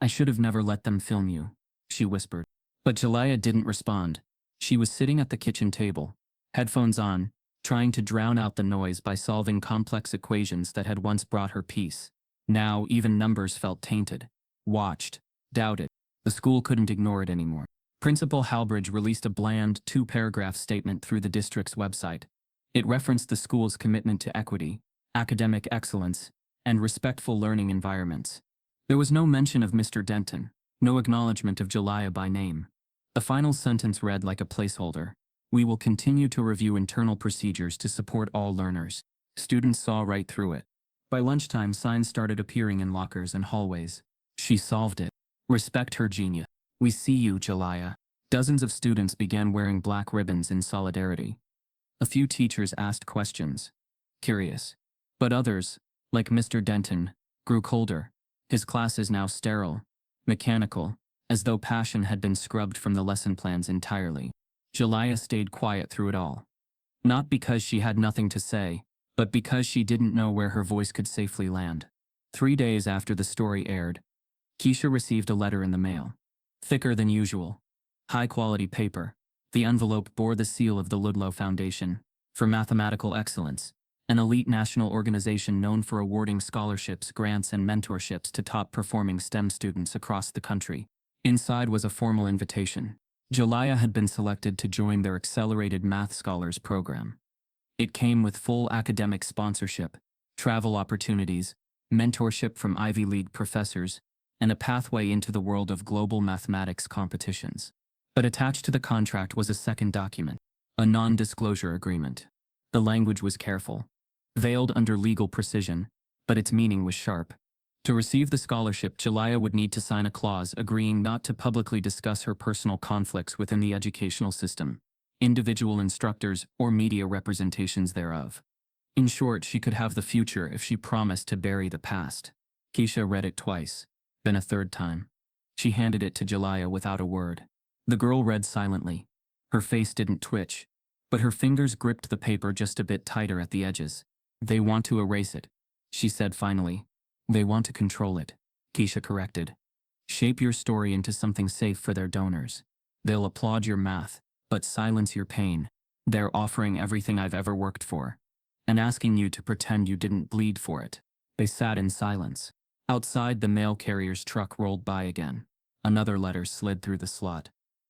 "I should have never let them film you," she whispered. But Jelia didn't respond. She was sitting at the kitchen table, headphones on, trying to drown out the noise by solving complex equations that had once brought her peace. Now even numbers felt tainted, watched, doubted. The school couldn't ignore it anymore. Principal Halbridge released a bland, 2-paragraph statement through the district's website. It referenced the school's commitment to equity, academic excellence, and respectful learning environments. There was no mention of Mr. Denton, no acknowledgement of Jelia by name. The final sentence read like a placeholder. "We will continue to review internal procedures to support all learners." Students saw right through it. By lunchtime, signs started appearing in lockers and hallways. She solved it. "Respect her genius. We see you, Jelia." Dozens of students began wearing black ribbons in solidarity. A few teachers asked questions, curious. But others, like Mr. Denton, grew colder. His class is now sterile, mechanical, as though passion had been scrubbed from the lesson plans entirely. Jelia stayed quiet through it all. Not because she had nothing to say, but because she didn't know where her voice could safely land. 3 days after the story aired, Keisha received a letter in the mail. Thicker than usual. High-quality paper. The envelope bore the seal of the Ludlow Foundation for Mathematical Excellence, an elite national organization known for awarding scholarships, grants, and mentorships to top-performing STEM students across the country. Inside was a formal invitation. Jelia had been selected to join their Accelerated Math Scholars program. It came with full academic sponsorship, travel opportunities, mentorship from Ivy League professors, and a pathway into the world of global mathematics competitions. But attached to the contract was a second document, a non-disclosure agreement. The language was careful, veiled under legal precision, but its meaning was sharp. To receive the scholarship, Jelia would need to sign a clause agreeing not to publicly discuss her personal conflicts within the educational system, individual instructors, or media representations thereof. In short, she could have the future if she promised to bury the past. Keisha read it twice, then a third time. She handed it to Jelia without a word. The girl read silently. Her face didn't twitch, but her fingers gripped the paper just a bit tighter at the edges. "They want to erase it," she said finally. "They want to control it," Keisha corrected. "Shape your story into something safe for their donors. They'll applaud your math, but silence your pain. They're offering everything I've ever worked for, and asking you to pretend you didn't bleed for it." They sat in silence. Outside, the mail carrier's truck rolled by again. Another letter slid through the slot.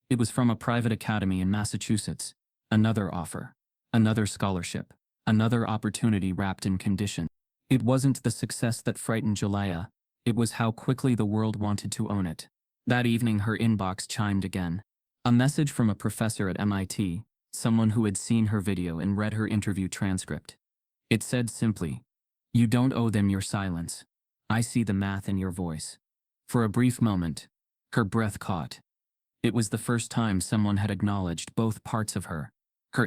It was from a private academy in Massachusetts. Another offer. Another scholarship. Another opportunity wrapped in condition. It wasn't the success that frightened Jelia. It was how quickly the world wanted to own it. That evening, her inbox chimed again. A message from a professor at MIT, someone who had seen her video and read her interview transcript. It said simply, "You don't owe them your silence. I see the math in your voice." For a brief moment, her breath caught. It was the first time someone had acknowledged both parts of her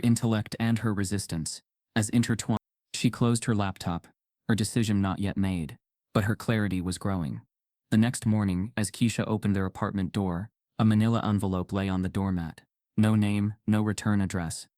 intellect and her resistance, as intertwined. She closed her laptop, her decision not yet made, but her clarity was growing. The next morning, as Keisha opened their apartment door, a manila envelope lay on the doormat. No name, no return address.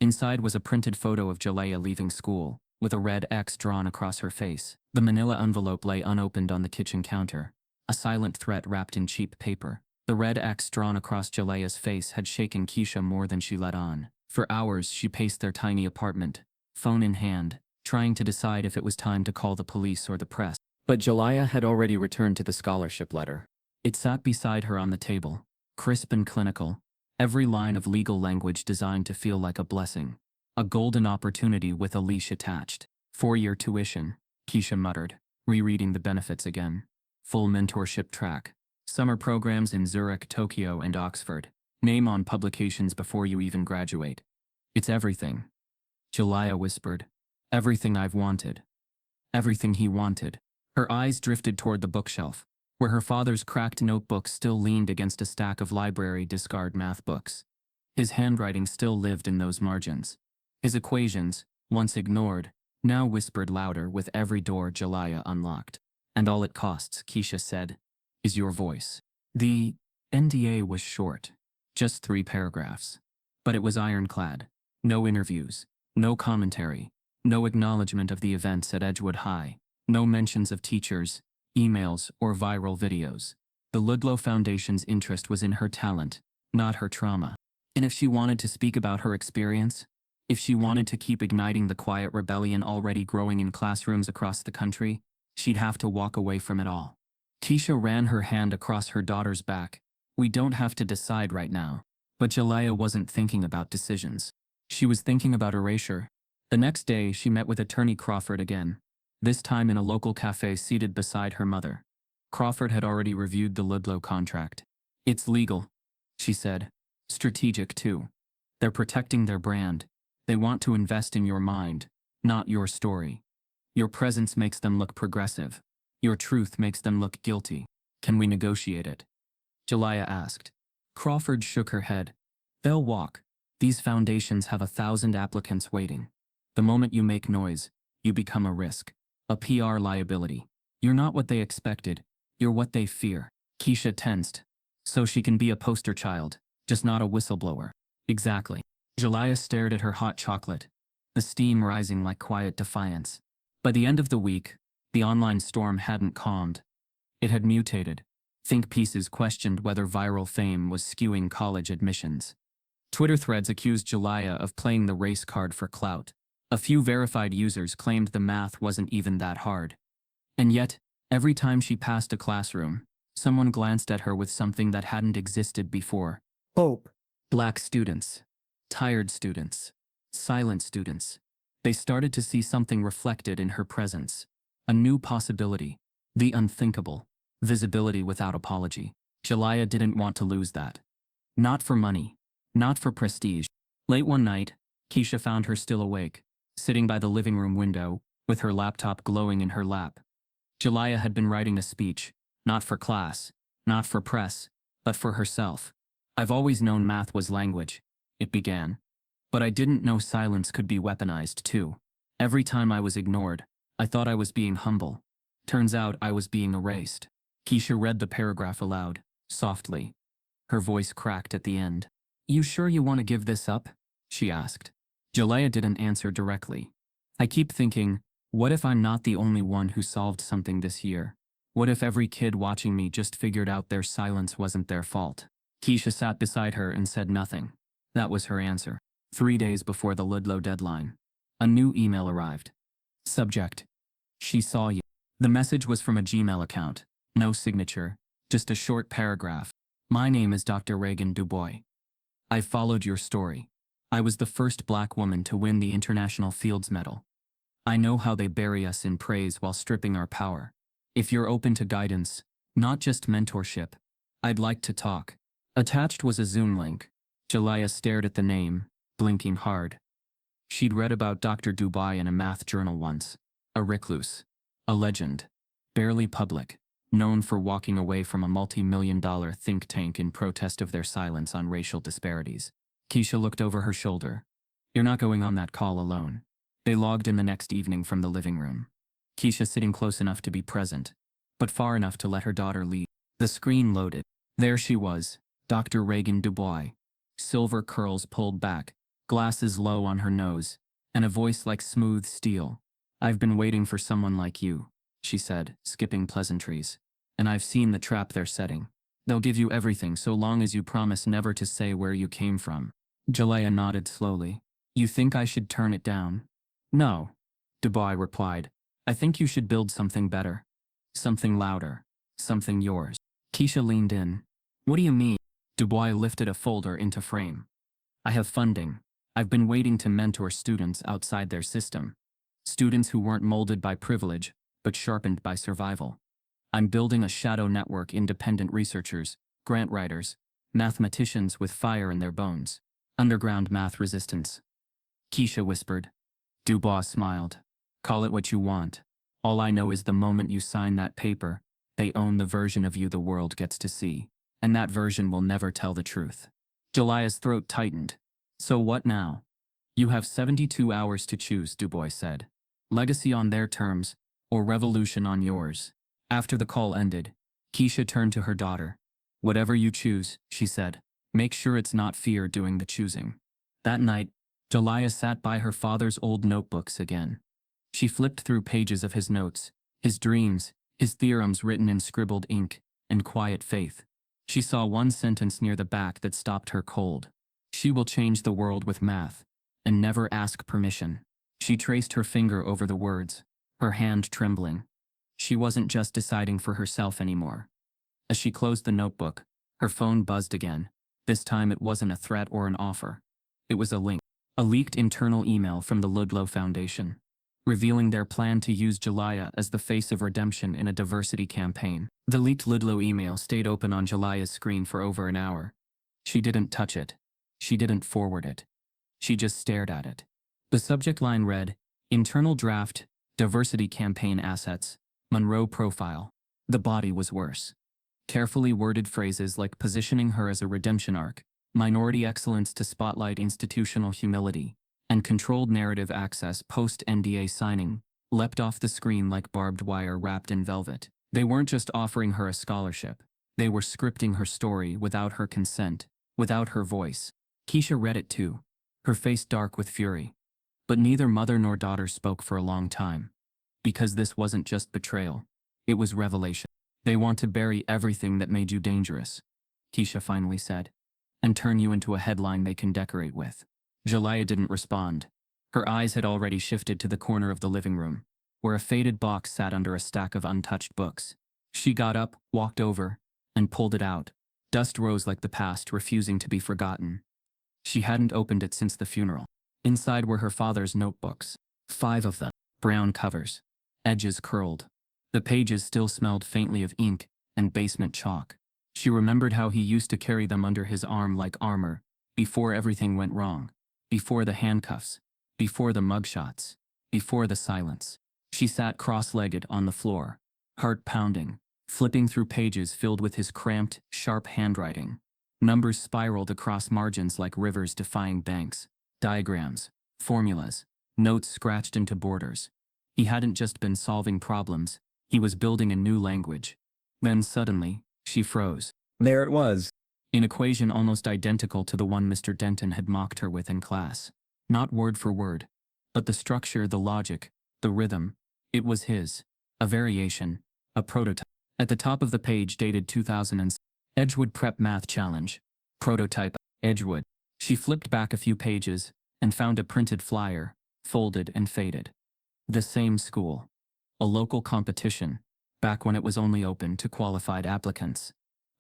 Inside was a printed photo of Jelia leaving school, with a red X drawn across her face. The manila envelope lay unopened on the kitchen counter, a silent threat wrapped in cheap paper. The red X drawn across Jelia's face had shaken Keisha more than she let on. For hours, she paced their tiny apartment, phone in hand, trying to decide if it was time to call the police or the press. But Jelia had already returned to the scholarship letter. It sat beside her on the table, crisp and clinical, every line of legal language designed to feel like a blessing. A golden opportunity with a leash attached. 4-year tuition, Keisha muttered, rereading the benefits again. Full mentorship track. Summer programs in Zurich, Tokyo, and Oxford. Name on publications before you even graduate. It's everything. Jalaiah whispered. Everything I've wanted. Everything he wanted. Her eyes drifted toward the bookshelf, where her father's cracked notebook still leaned against a stack of library discard math books. His handwriting still lived in those margins. His equations, once ignored, now whispered louder with every door Jalaiah unlocked. And all it costs, Keisha said, is your voice. The NDA was short, just 3 paragraphs. But it was ironclad. No interviews, no commentary, no acknowledgement of the events at Edgewood High, no mentions of teachers, emails, or viral videos. The Ludlow Foundation's interest was in her talent, not her trauma. And if she wanted to speak about her experience, if she wanted to keep igniting the quiet rebellion already growing in classrooms across the country, she'd have to walk away from it all. Keisha ran her hand across her daughter's back. We don't have to decide right now. But Jalaiah wasn't thinking about decisions. She was thinking about erasure. The next day, she met with attorney Crawford again, this time in a local cafe seated beside her mother. Crawford had already reviewed the Ludlow contract. It's legal, she said. Strategic, too. They're protecting their brand. They want to invest in your mind, not your story. Your presence makes them look progressive. Your truth makes them look guilty. Can we negotiate it? Jalaiah asked. Crawford shook her head. They'll walk. These foundations have 1,000 applicants waiting. The moment you make noise, you become a risk. A PR liability. You're not what they expected. You're what they fear. Keisha tensed. So she can be a poster child, just not a whistleblower. Exactly. Jalaiah stared at her hot chocolate, the steam rising like quiet defiance. By the end of the week, the online storm hadn't calmed. It had mutated. Think pieces questioned whether viral fame was skewing college admissions. Twitter threads accused Jalaiah of playing the race card for clout. A few verified users claimed the math wasn't even that hard. And yet, every time she passed a classroom, someone glanced at her with something that hadn't existed before. Hope. Black students. Tired students. Silent students. They started to see something reflected in her presence. A new possibility. The unthinkable. Visibility without apology. Jalaiah didn't want to lose that. Not for money. Not for prestige. Late one night, Keisha found her still awake, sitting by the living room window, with her laptop glowing in her lap. Jalaiah had been writing a speech, not for class, not for press, but for herself. I've always known math was language, it began. But I didn't know silence could be weaponized too. Every time I was ignored, I thought I was being humble. Turns out I was being erased. Keisha read the paragraph aloud, softly. Her voice cracked at the end. You sure you want to give this up? She asked. Jalaiah didn't answer directly. I keep thinking, what if I'm not the only one who solved something this year? What if every kid watching me just figured out their silence wasn't their fault? Keisha sat beside her and said nothing. That was her answer. 3 days before the Ludlow deadline, a new email arrived. Subject: She saw you. The message was from a Gmail account. No signature, just a short paragraph. My name is Dr. Reagan Dubois. I followed your story. I was the first Black woman to win the International Fields Medal. I know how they bury us in praise while stripping our power. If you're open to guidance, not just mentorship, I'd like to talk. Attached was a Zoom link. Jalaiah stared at the name, blinking hard. She'd read about Dr. Dubois in a math journal once. A recluse. A legend. Barely public. Known for walking away from a multi-million-dollar think tank in protest of their silence on racial disparities. Keisha looked over her shoulder. You're not going on that call alone. They logged in the next evening from the living room. Keisha sitting close enough to be present, but far enough to let her daughter lead. The screen loaded. There she was, Dr. Reagan Dubois. Silver curls pulled back, glasses low on her nose, and a voice like smooth steel. I've been waiting for someone like you, she said, skipping pleasantries. And I've seen the trap they're setting. They'll give you everything so long as you promise never to say where you came from. Jalaiah nodded slowly. You think I should turn it down? No, Dubois replied. I think you should build something better. Something louder. Something yours. Keisha leaned in. What do you mean? Dubois lifted a folder into frame. I have funding. I've been waiting to mentor students outside their system. Students who weren't molded by privilege, but sharpened by survival. I'm building a shadow network, independent researchers, grant writers, mathematicians with fire in their bones. Underground math resistance. Keisha whispered. Dubois smiled. Call it what you want. All I know is the moment you sign that paper, they own the version of you the world gets to see. And that version will never tell the truth. Jelia's throat tightened. So what now? You have 72 hours to choose, Dubois said. Legacy on their terms, or revolution on yours. After the call ended, Keisha turned to her daughter. Whatever you choose, she said, make sure it's not fear doing the choosing. That night, Jelia sat by her father's old notebooks again. She flipped through pages of his notes, his dreams, his theorems written in scribbled ink, and quiet faith. She saw one sentence near the back that stopped her cold. She will change the world with math, and never ask permission. She traced her finger over the words, her hand trembling. She wasn't just deciding for herself anymore. As she closed the notebook, her phone buzzed again. This time it wasn't a threat or an offer. It was a link. A leaked internal email from the Ludlow Foundation, revealing their plan to use Jelia as the face of redemption in a diversity campaign. The leaked Ludlow email stayed open on Jelia's screen for over an hour. She didn't touch it. She didn't forward it. She just stared at it. The subject line read, Internal Draft, Diversity Campaign Assets, Monroe Profile. The body was worse. Carefully worded phrases like positioning her as a redemption arc, minority excellence to spotlight institutional humility, and controlled narrative access post-NDA signing leapt off the screen like barbed wire wrapped in velvet. They weren't just offering her a scholarship. They were scripting her story without her consent, without her voice. Keisha read it too, her face dark with fury. But neither mother nor daughter spoke for a long time. Because this wasn't just betrayal. It was revelation. They want to bury everything that made you dangerous, Keisha finally said, and turn you into a headline they can decorate with. Jelia didn't respond. Her eyes had already shifted to the corner of the living room, where a faded box sat under a stack of untouched books. She got up, walked over, and pulled it out. Dust rose like the past, refusing to be forgotten. She hadn't opened it since the funeral. Inside were her father's notebooks, 5 of them, brown covers, edges curled. The pages still smelled faintly of ink and basement chalk. She remembered how he used to carry them under his arm like armor, before everything went wrong, before the handcuffs, before the mugshots, before the silence. She sat cross-legged on the floor, heart pounding, flipping through pages filled with his cramped, sharp handwriting. Numbers spiraled across margins like rivers defying banks, diagrams, formulas, notes scratched into borders. He hadn't just been solving problems, he was building a new language. Then suddenly, she froze. There it was. An equation almost identical to the one Mr. Denton had mocked her with in class. Not word for word, but the structure, the logic, the rhythm. It was his. A variation, a prototype. At the top of the page dated 2006, Edgewood Prep Math Challenge. Prototype, Edgewood. She flipped back a few pages and found a printed flyer, folded and faded. The same school. A local competition, back when it was only open to qualified applicants.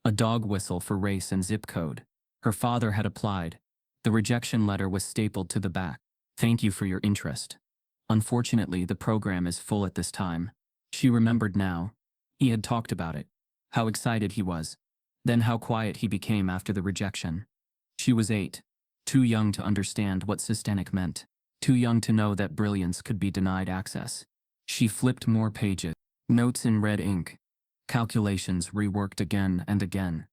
A dog whistle for race and zip code. Her father had applied. The rejection letter was stapled to the back. Thank you for your interest. Unfortunately, the program is full at this time. She remembered now. He had talked about it. How excited he was. Then how quiet he became after the rejection. She was 8. Too young to understand what systemic meant. Too young to know that brilliance could be denied access. She flipped more pages. Notes in red ink. Calculations reworked again and again.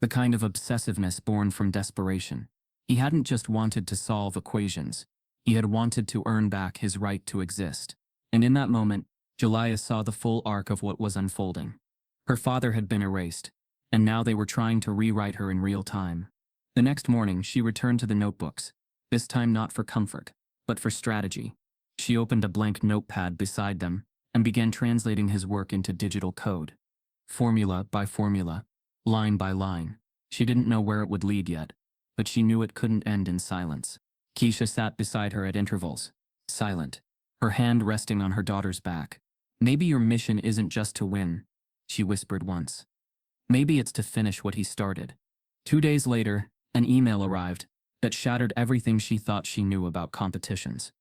The kind of obsessiveness born from desperation. He hadn't just wanted to solve equations. He had wanted to earn back his right to exist. And in that moment, Jelia saw the full arc of what was unfolding. Her father had been erased, and now they were trying to rewrite her in real time. The next morning, she returned to the notebooks, this time not for comfort, but for strategy. She opened a blank notepad beside them and began translating his work into digital code. Formula by formula, line by line. She didn't know where it would lead yet, but she knew it couldn't end in silence. Keisha sat beside her at intervals, silent, her hand resting on her daughter's back. Maybe your mission isn't just to win, she whispered once. Maybe it's to finish what he started. 2 days later, an email arrived that shattered everything she thought she knew about competitions.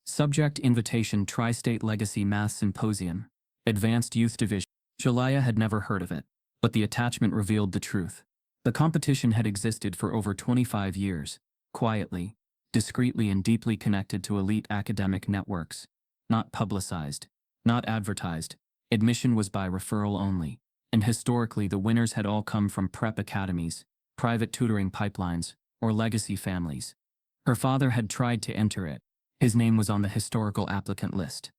Subject Invitation Tri-State Legacy Math Symposium. Advanced Youth Division. Jalaiah had never heard of it, but the attachment revealed the truth. The competition had existed for over 25 years, quietly, discreetly and deeply connected to elite academic networks. Not publicized, not advertised. Admission was by referral only, and historically the winners had all come from prep academies, private tutoring pipelines, or legacy families. Her father had tried to enter it. His name was on the historical applicant list.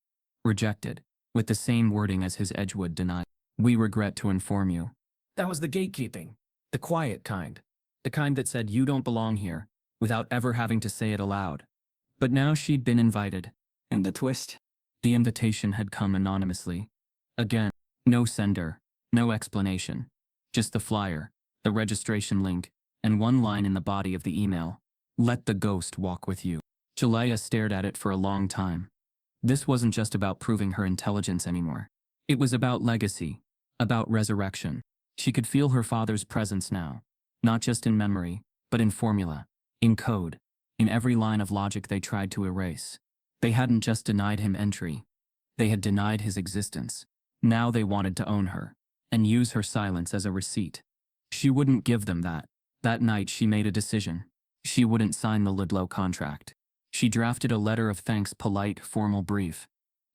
Rejected, with the same wording as his Edgewood denied. We regret to inform you. That was the gatekeeping. The quiet kind. The kind that said you don't belong here, without ever having to say it aloud. But now she'd been invited. And the twist? The invitation had come anonymously. Again, no sender, no explanation. Just the flyer, the registration link, and one line in the body of the email. Let the ghost walk with you. Jalaiah stared at it for a long time. This wasn't just about proving her intelligence anymore. It was about legacy, about resurrection. She could feel her father's presence now, not just in memory, but in formula, in code, in every line of logic they tried to erase. They hadn't just denied him entry. They had denied his existence. Now they wanted to own her, and use her silence as a receipt. She wouldn't give them that. That night she made a decision. She wouldn't sign the Ludlow contract. She drafted a letter of thanks, polite, formal brief.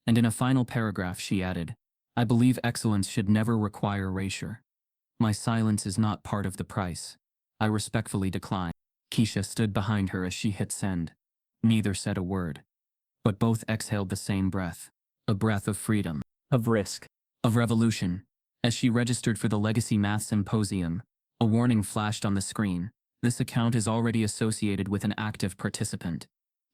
And in a final paragraph she added, I believe excellence should never require erasure. My silence is not part of the price. I respectfully decline. Keisha stood behind her as she hit send. Neither said a word. But both exhaled the same breath. A breath of freedom. Of risk. Of revolution. As she registered for the Legacy Math Symposium, a warning flashed on the screen. This account is already associated with an active participant.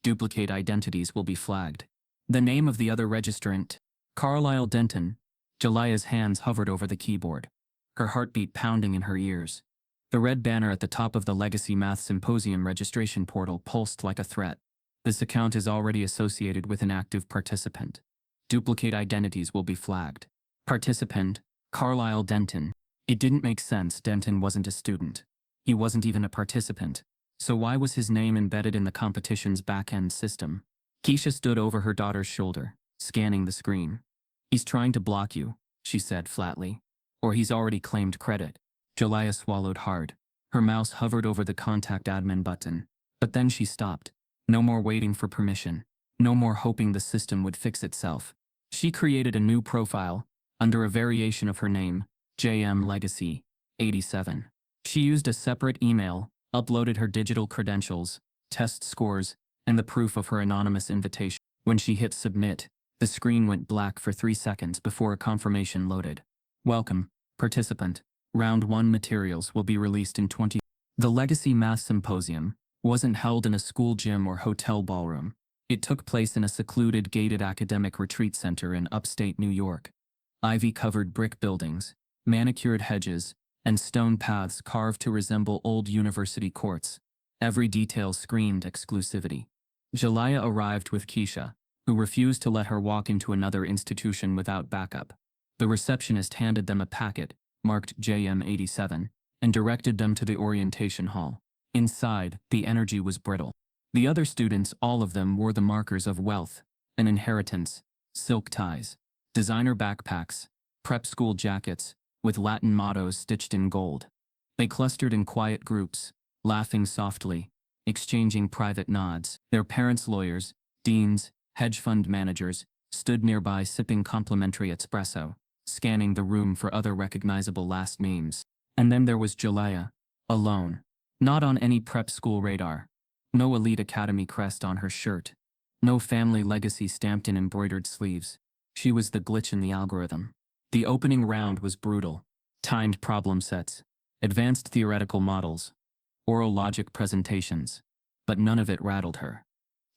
Duplicate identities will be flagged. The name of the other registrant, Carlisle Denton. Jalaiah's hands hovered over the keyboard, her heartbeat pounding in her ears. The red banner at the top of the Legacy Math Symposium registration portal pulsed like a threat. This account is already associated with an active participant. Duplicate identities will be flagged. Participant, Carlisle Denton. It didn't make sense. Denton wasn't a student. He wasn't even a participant. So why was his name embedded in the competition's back-end system? Keisha stood over her daughter's shoulder, scanning the screen. He's trying to block you, she said flatly. Or he's already claimed credit. Jalaiah swallowed hard. Her mouse hovered over the contact admin button. But then she stopped. No more waiting for permission. No more hoping the system would fix itself. She created a new profile, under a variation of her name, JM Legacy, 87. She used a separate email, uploaded her digital credentials, test scores, and the proof of her anonymous invitation. When she hit submit, the screen went black for 3 seconds before a confirmation loaded. Welcome, participant. Round 1 materials will be released in 20. The Legacy Math Symposium wasn't held in a school gym or hotel ballroom. It took place in a secluded, gated academic retreat center in upstate New York. Ivy-covered brick buildings, manicured hedges, and stone paths carved to resemble old university courts. Every detail screamed exclusivity. Jalaiah arrived with Keisha, who refused to let her walk into another institution without backup. The receptionist handed them a packet, marked JM87, and directed them to the orientation hall. Inside, the energy was brittle. The other students, all of them, wore the markers of wealth, an inheritance, silk ties, designer backpacks, prep school jackets, with Latin mottos stitched in gold. They clustered in quiet groups, laughing softly, exchanging private nods. Their parents' lawyers, deans, hedge fund managers, stood nearby sipping complimentary espresso, scanning the room for other recognizable last names. And then there was Jalaiah, alone, not on any prep school radar. No elite academy crest on her shirt. No family legacy stamped in embroidered sleeves. She was the glitch in the algorithm. The opening round was brutal. Timed problem sets, advanced theoretical models, oral logic presentations. But none of it rattled her.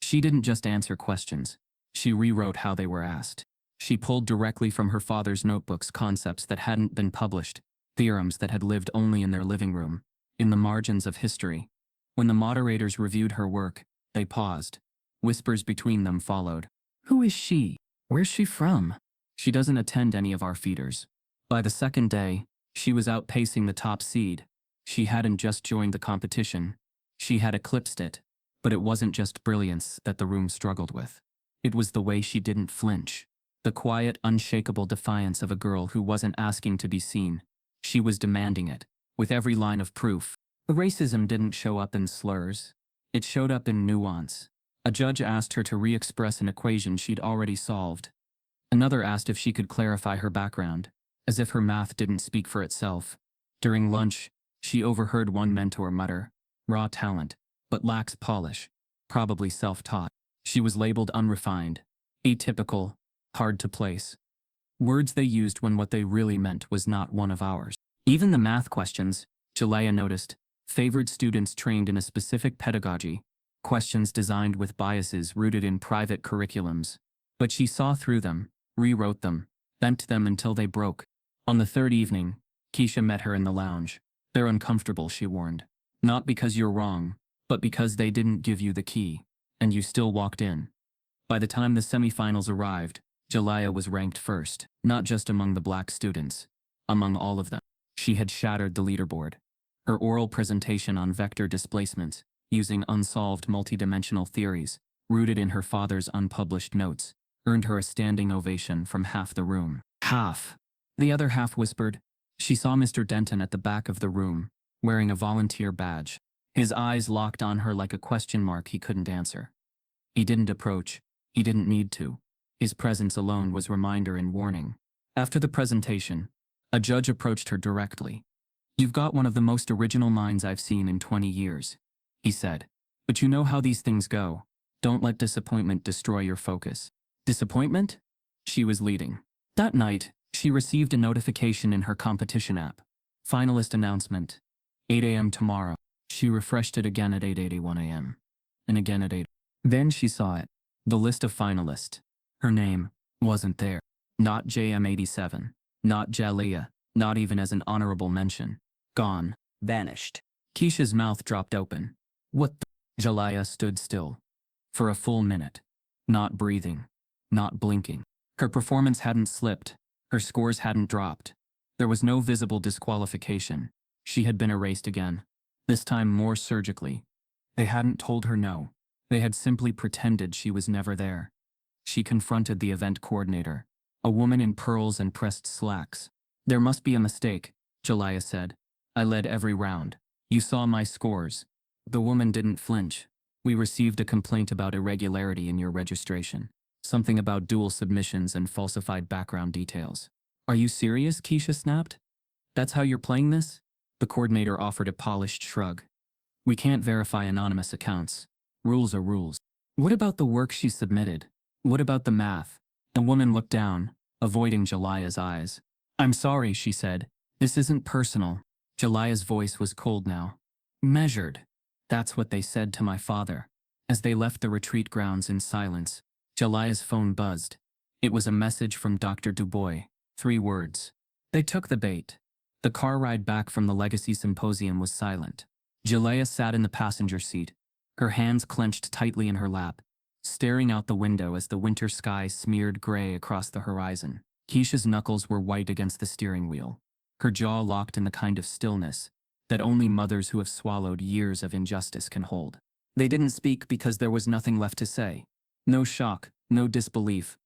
She didn't just answer questions. She rewrote how they were asked. She pulled directly from her father's notebooks concepts that hadn't been published, theorems that had lived only in their living room, in the margins of history. When the moderators reviewed her work, they paused. Whispers between them followed. Who is she? Where's she from? She doesn't attend any of our feeders. By the second day, she was outpacing the top seed. She hadn't just joined the competition. She had eclipsed it. But it wasn't just brilliance that the room struggled with. It was the way she didn't flinch. The quiet, unshakable defiance of a girl who wasn't asking to be seen. She was demanding it, with every line of proof. The racism didn't show up in slurs. It showed up in nuance. A judge asked her to re-express an equation she'd already solved. Another asked if she could clarify her background, as if her math didn't speak for itself. During lunch, she overheard one mentor mutter, "Raw talent, but lacks polish, probably self-taught." She was labeled unrefined, atypical, hard to place. Words they used when what they really meant was not one of ours. Even the math questions, Jalea noticed, favored students trained in a specific pedagogy, questions designed with biases rooted in private curriculums. But she saw through them, rewrote them, bent them until they broke. On the third evening, Keisha met her in the lounge. "They're uncomfortable," she warned. "Not because you're wrong, but because they didn't give you the key, and you still walked in." By the time the semifinals arrived, Jalea was ranked first, not just among the black students, among all of them. She had shattered the leaderboard. Her oral presentation on vector displacements, using unsolved multidimensional theories, rooted in her father's unpublished notes, earned her a standing ovation from half the room. Half. The other half whispered. She saw Mr. Denton at the back of the room, wearing a volunteer badge. His eyes locked on her like a question mark he couldn't answer. He didn't approach. He didn't need to. His presence alone was reminder and warning. After the presentation, a judge approached her directly. "You've got one of the most original minds I've seen in 20 years, he said. "But you know how these things go. Don't let disappointment destroy your focus." Disappointment? She was leading. That night, she received a notification in her competition app. Finalist announcement. 8 a.m. tomorrow. She refreshed it again at 8:81 a.m. and again at 8. Then she saw it. The list of finalists. Her name wasn't there. Not JM87. Not Jalea. Not even as an honorable mention. Gone. Vanished. Keisha's mouth dropped open. "What the?" Jalea stood still. For a full minute. Not breathing. Not blinking. Her performance hadn't slipped. Her scores hadn't dropped. There was no visible disqualification. She had been erased again. This time more surgically. They hadn't told her no. They had simply pretended she was never there. She confronted the event coordinator, a woman in pearls and pressed slacks. "There must be a mistake," Jalea said. "I led every round. You saw my scores." The woman didn't flinch. "We received a complaint about irregularity in your registration. Something about dual submissions and falsified background details." "Are you serious?" Keisha snapped. "That's how you're playing this?" The coordinator offered a polished shrug. "We can't verify anonymous accounts. Rules are rules." "What about the work she submitted? What about the math?" The woman looked down, avoiding Jalea's eyes. "I'm sorry," she said. "This isn't personal." Jalea's voice was cold now. "Measured." That's what they said to my father. As they left the retreat grounds in silence, Jalea's phone buzzed. It was a message from Dr. Dubois. 3 words. They took the bait. The car ride back from the Legacy Symposium was silent. Jalea sat in the passenger seat, her hands clenched tightly in her lap, staring out the window as the winter sky smeared gray across the horizon. Keisha's knuckles were white against the steering wheel, her jaw locked in the kind of stillness that only mothers who have swallowed years of injustice can hold. They didn't speak because there was nothing left to say. No shock, no disbelief,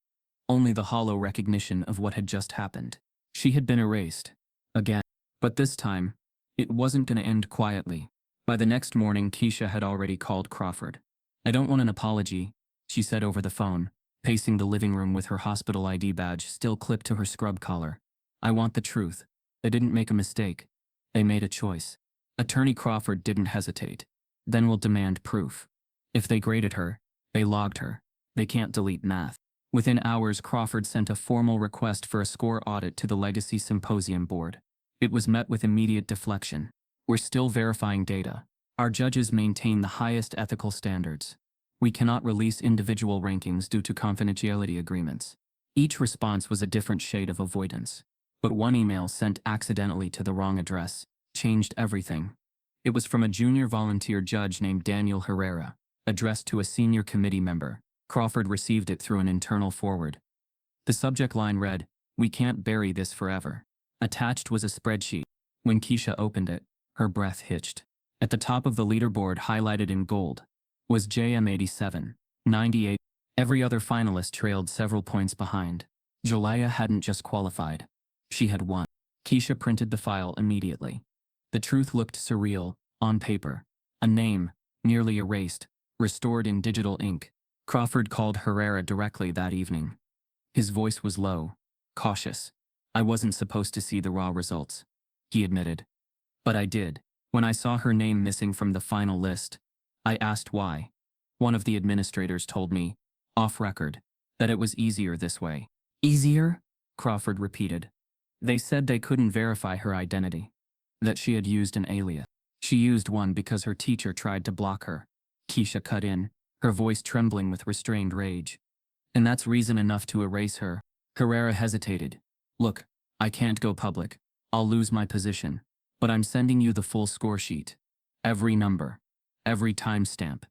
only the hollow recognition of what had just happened. She had been erased. Again. But this time, it wasn't going to end quietly. By the next morning, Keisha had already called Crawford. "I don't want an apology," she said over the phone, pacing the living room with her hospital ID badge still clipped to her scrub collar. "I want the truth. They didn't make a mistake. They made a choice." Attorney Crawford didn't hesitate. "Then we'll demand proof. If they graded her, they logged her. They can't delete math." Within hours, Crawford sent a formal request for a score audit to the Legacy Symposium Board. It was met with immediate deflection. "We're still verifying data. Our judges maintain the highest ethical standards. We cannot release individual rankings due to confidentiality agreements." Each response was a different shade of avoidance. But one email sent accidentally to the wrong address changed everything. It was from a junior volunteer judge named Daniel Herrera, addressed to a senior committee member. Crawford received it through an internal forward. The subject line read, "We can't bury this forever." Attached was a spreadsheet. When Keisha opened it, her breath hitched. At the top of the leaderboard, highlighted in gold, was JM87, 98. Every other finalist trailed several points behind. Jalaya hadn't just qualified. She had won. Keisha printed the file immediately. The truth looked surreal, on paper. A name, nearly erased, restored in digital ink. Crawford called Herrera directly that evening. His voice was low, cautious. "I wasn't supposed to see the raw results," he admitted. "But I did. When I saw her name missing from the final list, I asked why. One of the administrators told me, off record, that it was easier this way." "Easier?" Crawford repeated. "They said they couldn't verify her identity. That she had used an alias. She used one because her teacher tried to block her." Keisha cut in, her voice trembling with restrained rage. "And that's reason enough to erase her." Herrera hesitated. "Look, I can't go public. I'll lose my position. But I'm sending you the full score sheet. Every number. Every timestamp.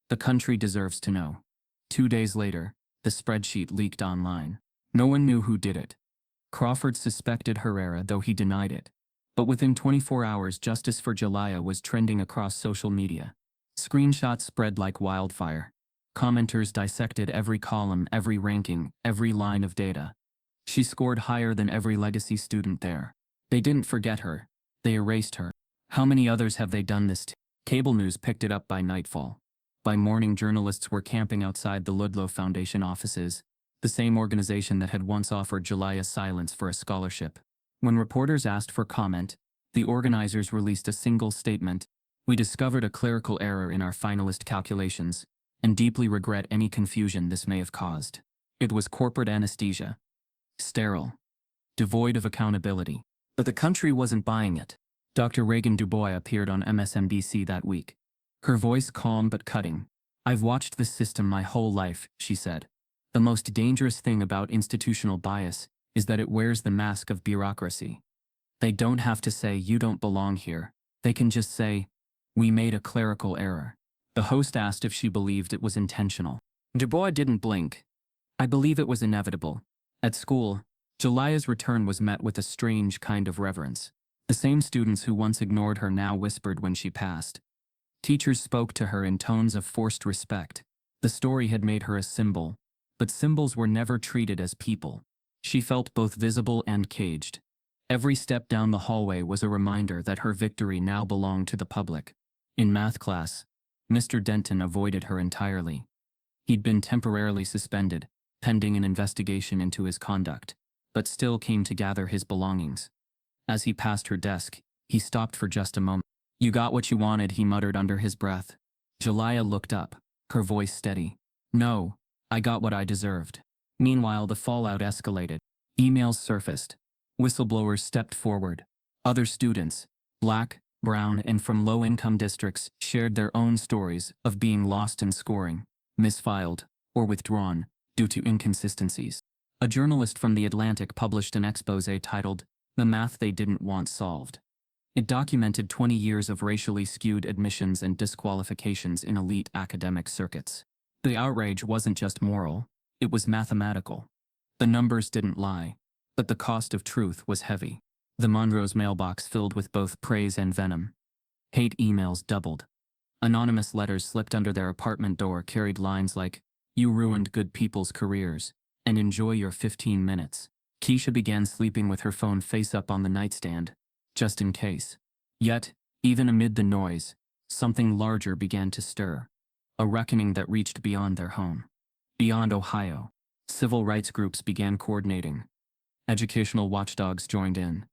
The country deserves to know." 2 days later, the spreadsheet leaked online. No one knew who did it. Crawford suspected Herrera, though he denied it. But within 24 hours, justice for Jalaya was trending across social media. Screenshots spread like wildfire. Commenters dissected every column, every ranking, every line of data. She scored higher than every legacy student there. They didn't forget her. They erased her. How many others have they done this to? Cable news picked it up by nightfall. By morning, journalists were camping outside the Ludlow Foundation offices, the same organization that had once offered Jalaya silence for a scholarship. When reporters asked for comment, the organizers released a single statement: "We discovered a clerical error in our finalist calculations, and deeply regret any confusion this may have caused." It was corporate anesthesia. Sterile. Devoid of accountability. But the country wasn't buying it. Dr. Reagan Dubois appeared on MSNBC that week. Her voice calm but cutting. "I've watched this system my whole life," she said. "The most dangerous thing about institutional bias is that it wears the mask of bureaucracy. They don't have to say you don't belong here. They can just say, we made a clerical error." The host asked if she believed it was intentional. Dubois didn't blink. "I believe it was inevitable. At school, Jalaya's return was met with a strange kind of reverence. The same students who once ignored her now whispered when she passed. Teachers spoke to her in tones of forced respect. The story had made her a symbol, but symbols were never treated as people. She felt both visible and caged. Every step down the hallway was a reminder that her victory now belonged to the public. In math class, Mr. Denton avoided her entirely. He'd been temporarily suspended, pending an investigation into his conduct, but still came to gather his belongings. As he passed her desk, he stopped for just a moment. "You got what you wanted," he muttered under his breath. Jalaya looked up, her voice steady. "No, I got what I deserved." Meanwhile, the fallout escalated. Emails surfaced. Whistleblowers stepped forward. Other students, black, brown, and from low-income districts, shared their own stories of being lost in scoring, misfiled, or withdrawn due to inconsistencies. A journalist from The Atlantic published an exposé titled, "The Math They Didn't Want Solved." It documented 20 years of racially skewed admissions and disqualifications in elite academic circuits. The outrage wasn't just moral, it was mathematical. The numbers didn't lie, but the cost of truth was heavy. The Monroe's mailbox filled with both praise and venom. Hate emails doubled. Anonymous letters slipped under their apartment door carried lines like, "You ruined good people's careers," and "Enjoy your 15 minutes." Keisha began sleeping with her phone face up on the nightstand, just in case. Yet, even amid the noise, something larger began to stir. A reckoning that reached beyond their home. Beyond Ohio. Civil rights groups began coordinating. Educational watchdogs joined in.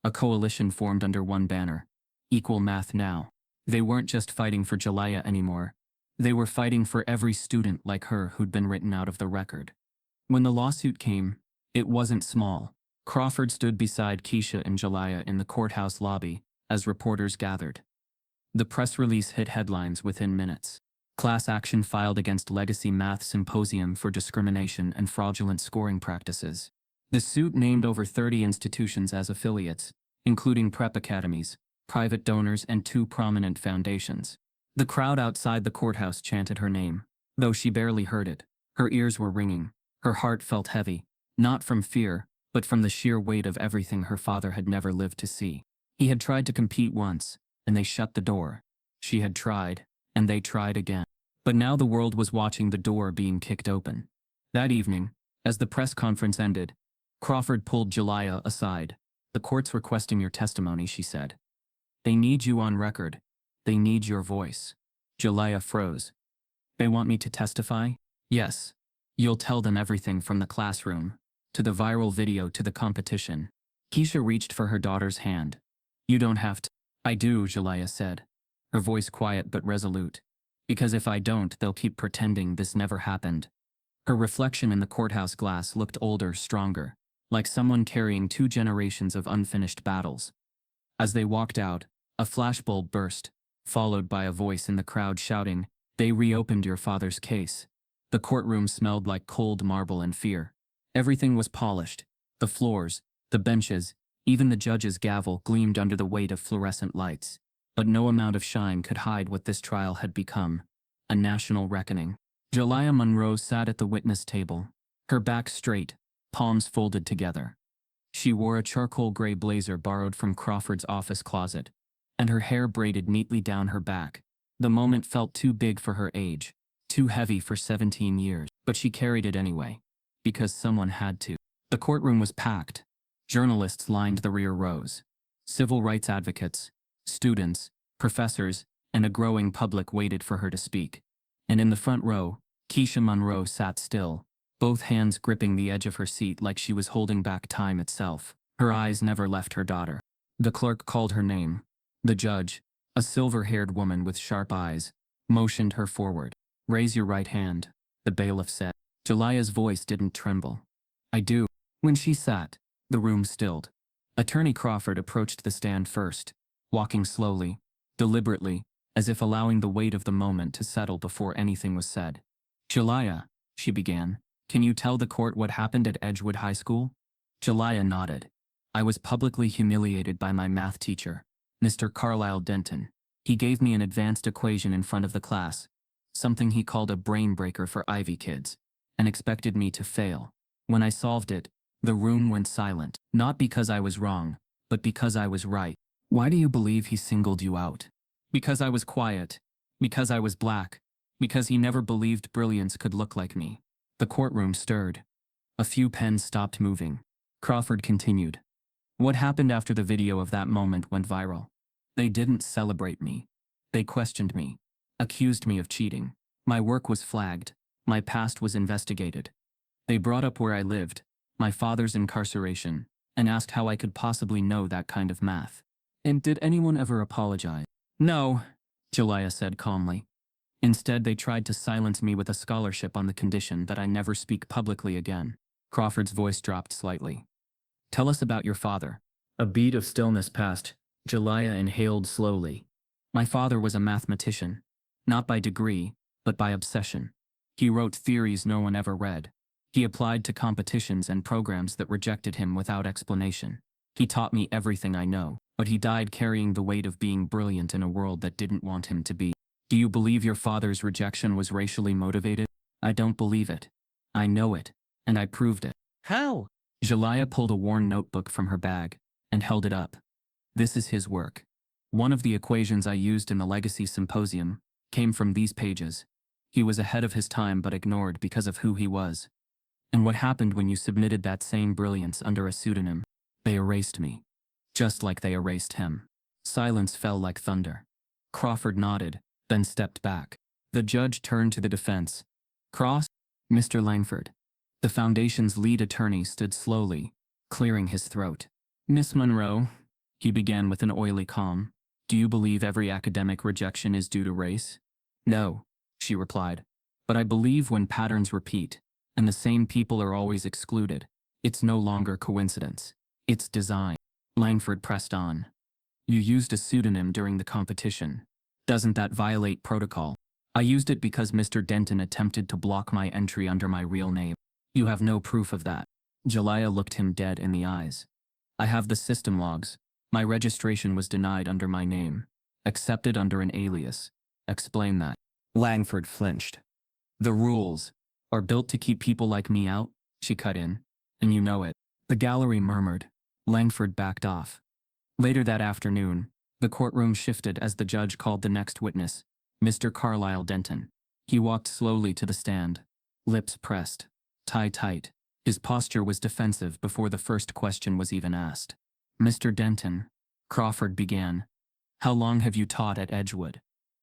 A coalition formed under one banner: Equal Math Now. They weren't just fighting for Jalaya anymore. They were fighting for every student like her who'd been written out of the record. When the lawsuit came, it wasn't small. Crawford stood beside Keisha and Jalaya in the courthouse lobby as reporters gathered. The press release hit headlines within minutes. Class action filed against Legacy Math Symposium for discrimination and fraudulent scoring practices. The suit named over 30 institutions as affiliates, including prep academies, private donors, and 2 prominent foundations. The crowd outside the courthouse chanted her name. Though she barely heard it, her ears were ringing. Her heart felt heavy, not from fear, but from the sheer weight of everything her father had never lived to see. He had tried to compete once, and they shut the door. She had tried, and they tried again. But now the world was watching the door being kicked open. That evening, as the press conference ended, Crawford pulled Jalaiah aside. "The court's requesting your testimony," she said. "They need you on record. They need your voice." Jalaiah froze. "They want me to testify?" "Yes. You'll tell them everything from the classroom to the viral video to the competition." Keisha reached for her daughter's hand. "You don't have to." "I do," Jalaiah said, her voice quiet but resolute. "Because if I don't, they'll keep pretending this never happened." Her reflection in the courthouse glass looked older, stronger, like someone carrying 2 generations of unfinished battles. As they walked out, a flashbulb burst, followed by a voice in the crowd shouting, "They reopened your father's case." The courtroom smelled like cold marble and fear. Everything was polished. The floors, the benches, even the judge's gavel gleamed under the weight of fluorescent lights. But no amount of shine could hide what this trial had become: a national reckoning. Jalaiah Monroe sat at the witness table, her back straight, palms folded together. She wore a charcoal gray blazer borrowed from Crawford's office closet, and her hair braided neatly down her back. The moment felt too big for her age, too heavy for 17 years, but she carried it anyway, because someone had to. The courtroom was packed. Journalists lined the rear rows. Civil rights advocates, students, professors, and a growing public waited for her to speak. And in the front row, Keisha Monroe sat still, both hands gripping the edge of her seat like she was holding back time itself. Her eyes never left her daughter. The clerk called her name. The judge, a silver-haired woman with sharp eyes, motioned her forward. "Raise your right hand," the bailiff said. Jalaiah's voice didn't tremble. "I do." When she sat, the room stilled. Attorney Crawford approached the stand first, walking slowly, deliberately, as if allowing the weight of the moment to settle before anything was said. "Jalaiah," she began, "can you tell the court what happened at Edgewood High School?" Jalaiah nodded. "I was publicly humiliated by my math teacher, Mr. Carlisle Denton. He gave me an advanced equation in front of the class, something he called a brain breaker for Ivy kids, and expected me to fail. When I solved it, the room went silent, not because I was wrong, but because I was right." "Why do you believe he singled you out?" "Because I was quiet. Because I was black. Because he never believed brilliance could look like me." The courtroom stirred. A few pens stopped moving. Crawford continued. "What happened after the video of that moment went viral? They didn't celebrate me. They questioned me, accused me of cheating. My work was flagged. My past was investigated. They brought up where I lived, my father's incarceration, and asked how I could possibly know that kind of math. And did anyone ever apologize?" "No," Jalaiah said calmly. "Instead, they tried to silence me with a scholarship on the condition that I never speak publicly again." Crawford's voice dropped slightly. "Tell us about your father." A beat of stillness passed. Jalaiah inhaled slowly. "My father was a mathematician, not by degree, but by obsession. He wrote theories no one ever read. He applied to competitions and programs that rejected him without explanation. He taught me everything I know, but he died carrying the weight of being brilliant in a world that didn't want him to be." "Do you believe your father's rejection was racially motivated?" "I don't believe it. I know it, and I proved it." How? Jalaiah pulled a worn notebook from her bag and held it up. "This is his work. One of the equations I used in the Legacy Symposium came from these pages. He was ahead of his time but ignored because of who he was. And what happened when you submitted that same brilliance under a pseudonym? They erased me, just like they erased him." Silence fell like thunder. Crawford nodded, then stepped back. The judge turned to the defense. "Cross?" "Mr. Langford." The Foundation's lead attorney stood slowly, clearing his throat. "Miss Monroe," he began with an oily calm, "do you believe every academic rejection is due to race?" "No," she replied. "But I believe when patterns repeat, and the same people are always excluded, it's no longer coincidence. It's design." Langford pressed on. "You used a pseudonym during the competition. Doesn't that violate protocol?" "I used it because Mr. Denton attempted to block my entry under my real name." "You have no proof of that." Jalaiah looked him dead in the eyes. "I have the system logs. My registration was denied under my name, accepted under an alias. Explain that." Langford flinched. "The rules are built to keep people like me out," she cut in, "and you know it." The gallery murmured. Langford backed off. Later that afternoon, the courtroom shifted as the judge called the next witness, Mr. Carlisle Denton. He walked slowly to the stand, lips pressed, tie tight. His posture was defensive before the first question was even asked. "Mr. Denton," Crawford began, "how long have you taught at Edgewood?"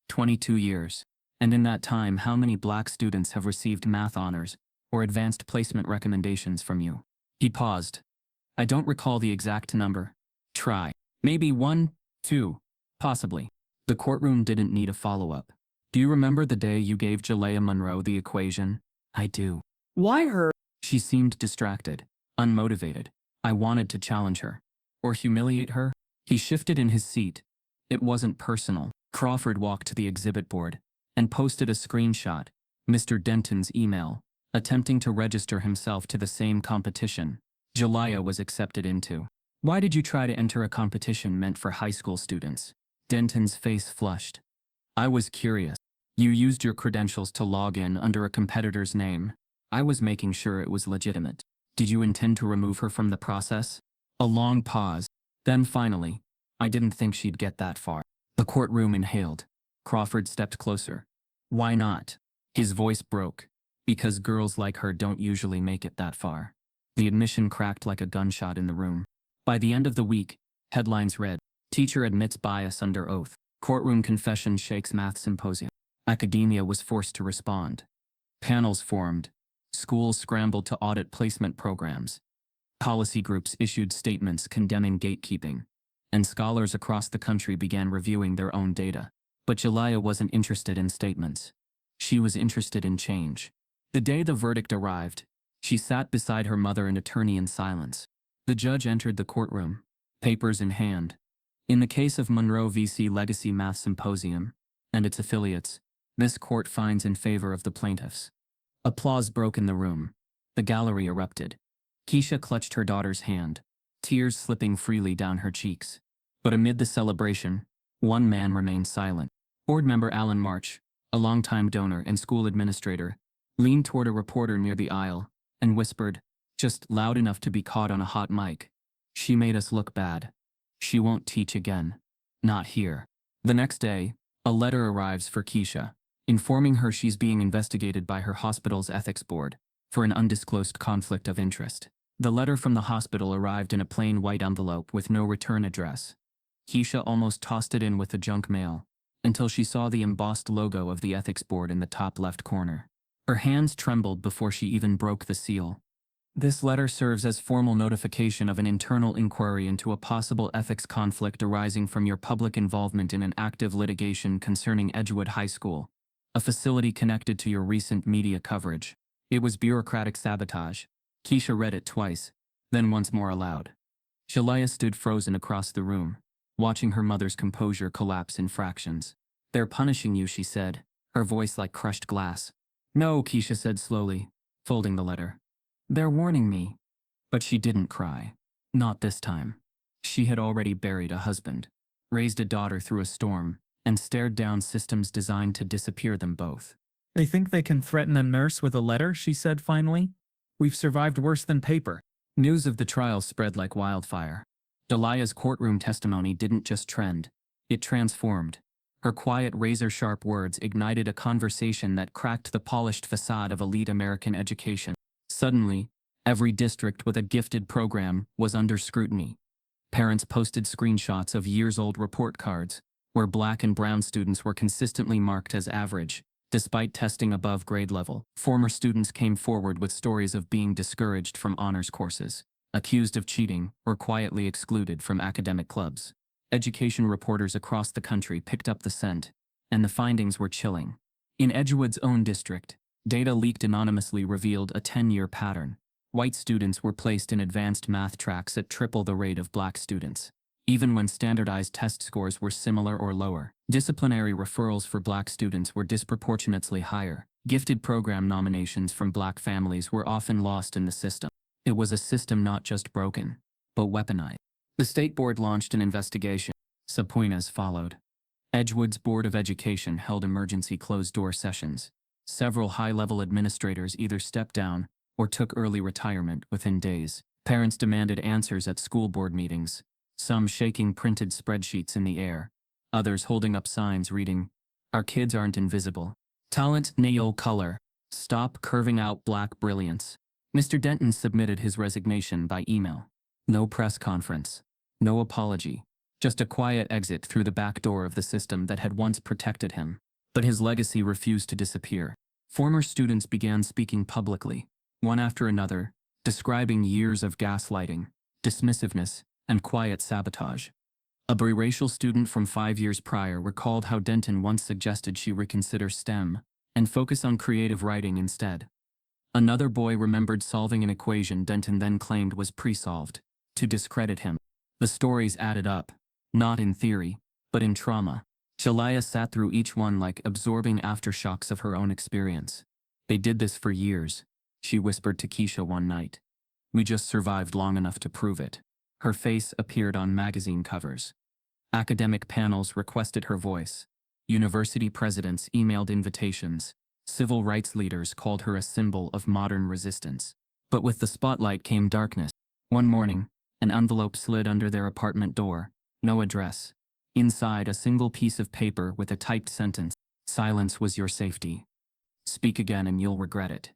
22 years. "And in that time, how many black students have received math honors or advanced placement recommendations from you?" He paused. "I don't recall the exact number. Try. Maybe 1, 2, possibly." The courtroom didn't need a follow-up. "Do you remember the day you gave Jalea Monroe the equation?" "I do." "Why her?" She seemed distracted, unmotivated. "I wanted to challenge her. Or humiliate her." He shifted in his seat. "It wasn't personal." Crawford walked to the exhibit board and posted a screenshot, Mr. Denton's email, attempting to register himself to the same competition Jalea was accepted into. "Why did you try to enter a competition meant for high school students?" Denton's face flushed. "I was curious. You used your credentials to log in under a competitor's name. I was making sure it was legitimate. Did you intend to remove her from the process?" A long pause. Then finally, "I didn't think she'd get that far." The courtroom inhaled. Crawford stepped closer. "Why not?" His voice broke. "Because girls like her don't usually make it that far." The admission cracked like a gunshot in the room. By the end of the week, headlines read, "Teacher admits bias under oath. Courtroom confession shakes math symposium." Academia was forced to respond. Panels formed. Schools scrambled to audit placement programs. Policy groups issued statements condemning gatekeeping. And scholars across the country began reviewing their own data. But Jalea wasn't interested in statements. She was interested in change. The day the verdict arrived, she sat beside her mother and attorney in silence. The judge entered the courtroom, papers in hand. "In the case of Monroe VC Legacy Math Symposium and its affiliates, this court finds in favor of the plaintiffs." Applause broke in the room. The gallery erupted. Keisha clutched her daughter's hand, tears slipping freely down her cheeks. But amid the celebration, one man remained silent. Board member Alan March, a longtime donor and school administrator, leaned toward a reporter near the aisle and whispered, just loud enough to be caught on a hot mic, "She made us look bad. She won't teach again. Not here." The next day, a letter arrives for Keisha, informing her she's being investigated by her hospital's ethics board for an undisclosed conflict of interest. The letter from the hospital arrived in a plain white envelope with no return address. Keisha almost tossed it in with the junk mail, until she saw the embossed logo of the ethics board in the top left corner. Her hands trembled before she even broke the seal. "This letter serves as formal notification of an internal inquiry into a possible ethics conflict arising from your public involvement in an active litigation concerning Edgewood High School, a facility connected to your recent media coverage." It was bureaucratic sabotage. Keisha read it twice, then once more aloud. Jalea stood frozen across the room, watching her mother's composure collapse in fractions. "They're punishing you," she said, her voice like crushed glass. "No," Keisha said slowly, folding the letter. "They're warning me." But she didn't cry. Not this time. She had already buried a husband, raised a daughter through a storm, and stared down systems designed to disappear them both. "They think they can threaten a nurse with a letter," she said finally. "We've survived worse than paper." News of the trial spread like wildfire. Jalea's courtroom testimony didn't just trend, it transformed. Her quiet, razor-sharp words ignited a conversation that cracked the polished facade of elite American education. Suddenly, every district with a gifted program was under scrutiny. Parents posted screenshots of years-old report cards, where black and brown students were consistently marked as average, despite testing above grade level. Former students came forward with stories of being discouraged from honors courses, accused of cheating, or quietly excluded from academic clubs. Education reporters across the country picked up the scent, and the findings were chilling. In Edgewood's own district, data leaked anonymously revealed a 10-year pattern. White students were placed in advanced math tracks at triple the rate of black students, even when standardized test scores were similar or lower. Disciplinary referrals for black students were disproportionately higher. Gifted program nominations from black families were often lost in the system. It was a system not just broken, but weaponized. The state board launched an investigation. Subpoenas followed. Edgewood's Board of Education held emergency closed-door sessions. Several high-level administrators either stepped down or took early retirement within days. Parents demanded answers at school board meetings, some shaking printed spreadsheets in the air, others holding up signs reading, "Our kids aren't invisible." Talent nail color. Stop curving out black brilliance. Mr. Denton submitted his resignation by email. No press conference. No apology. Just a quiet exit through the back door of the system that had once protected him. But his legacy refused to disappear. Former students began speaking publicly, one after another, describing years of gaslighting, dismissiveness, and quiet sabotage. A biracial student from 5 years prior recalled how Denton once suggested she reconsider STEM and focus on creative writing instead. Another boy remembered solving an equation Denton then claimed was pre-solved, to discredit him. The stories added up, not in theory, but in trauma. Jalaiah sat through each one like absorbing aftershocks of her own experience. They did this for years, she whispered to Keisha one night. We just survived long enough to prove it. Her face appeared on magazine covers. Academic panels requested her voice. University presidents emailed invitations. Civil rights leaders called her a symbol of modern resistance. But with the spotlight came darkness. One morning, an envelope slid under their apartment door. No address. Inside, a single piece of paper with a typed sentence. Silence was your safety. Speak again and you'll regret it.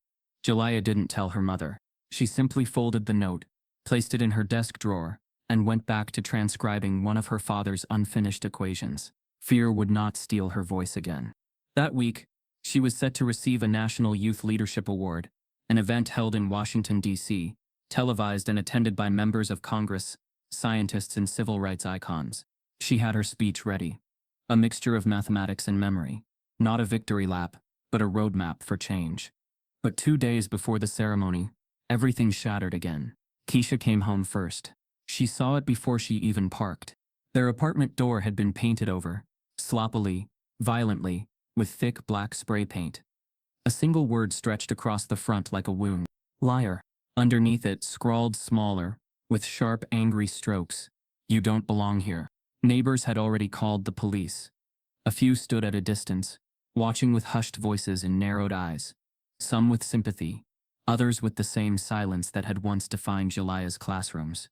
Jalaiah didn't tell her mother. She simply folded the note, placed it in her desk drawer, and went back to transcribing one of her father's unfinished equations. Fear would not steal her voice again. That week, she was set to receive a National Youth Leadership Award, an event held in Washington, D.C., televised and attended by members of Congress, scientists, and civil rights icons. She had her speech ready. A mixture of mathematics and memory. Not a victory lap, but a roadmap for change. But 2 days before the ceremony, everything shattered again. Keisha came home first. She saw it before she even parked. Their apartment door had been painted over, sloppily, violently, with thick black spray paint. A single word stretched across the front like a wound. Liar. Underneath it, scrawled smaller, with sharp, angry strokes. You don't belong here. Neighbors had already called the police. A few stood at a distance, watching with hushed voices and narrowed eyes. Some with sympathy, others with the same silence that had once defined Jalaiah's classrooms.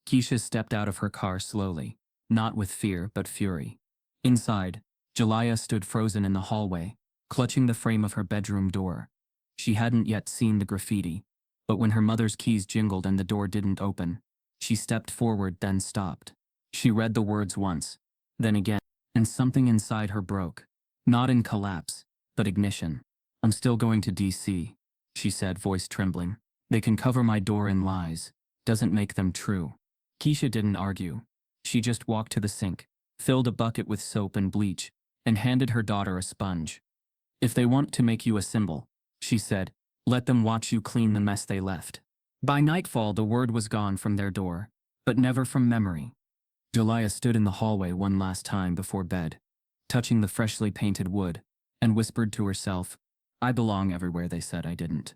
Keisha stepped out of her car slowly, not with fear but fury. Inside, Jalaiah stood frozen in the hallway, clutching the frame of her bedroom door. She hadn't yet seen the graffiti, but when her mother's keys jingled and the door didn't open, she stepped forward then stopped. She read the words once, then again, and something inside her broke. Not in collapse, but ignition. I'm still going to D.C., she said, voice trembling. They can cover my door in lies. Doesn't make them true. Keisha didn't argue. She just walked to the sink, filled a bucket with soap and bleach, and handed her daughter a sponge. If they want to make you a symbol, she said, let them watch you clean the mess they left. By nightfall, the word was gone from their door, but never from memory. Jalaiah stood in the hallway one last time before bed, touching the freshly painted wood, and whispered to herself, I belong everywhere they said I didn't.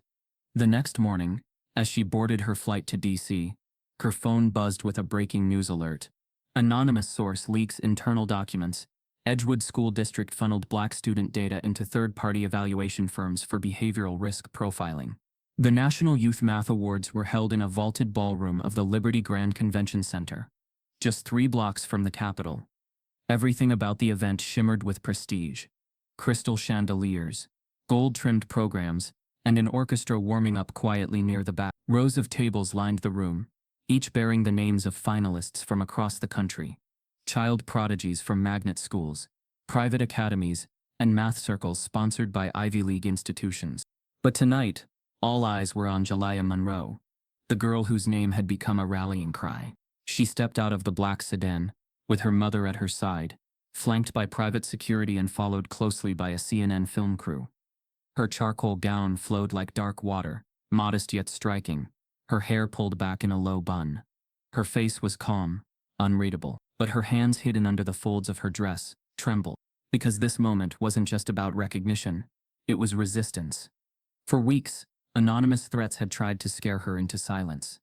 The next morning, as she boarded her flight to D.C., her phone buzzed with a breaking news alert. Anonymous source leaks internal documents. Edgewood School District funneled black student data into third-party evaluation firms for behavioral risk profiling. The National Youth Math Awards were held in a vaulted ballroom of the Liberty Grand Convention Center, just 3 blocks from the Capitol. Everything about the event shimmered with prestige. Crystal chandeliers, gold-trimmed programs, and an orchestra warming up quietly near the back. Rows of tables lined the room, each bearing the names of finalists from across the country. Child prodigies from magnet schools, private academies, and math circles sponsored by Ivy League institutions. But tonight, all eyes were on Jalaiah Monroe, the girl whose name had become a rallying cry. She stepped out of the black sedan, with her mother at her side, flanked by private security and followed closely by a CNN film crew. Her charcoal gown flowed like dark water, modest yet striking, her hair pulled back in a low bun. Her face was calm, unreadable, but her hands hidden under the folds of her dress trembled, because this moment wasn't just about recognition, it was resistance. For weeks, anonymous threats had tried to scare her into silence.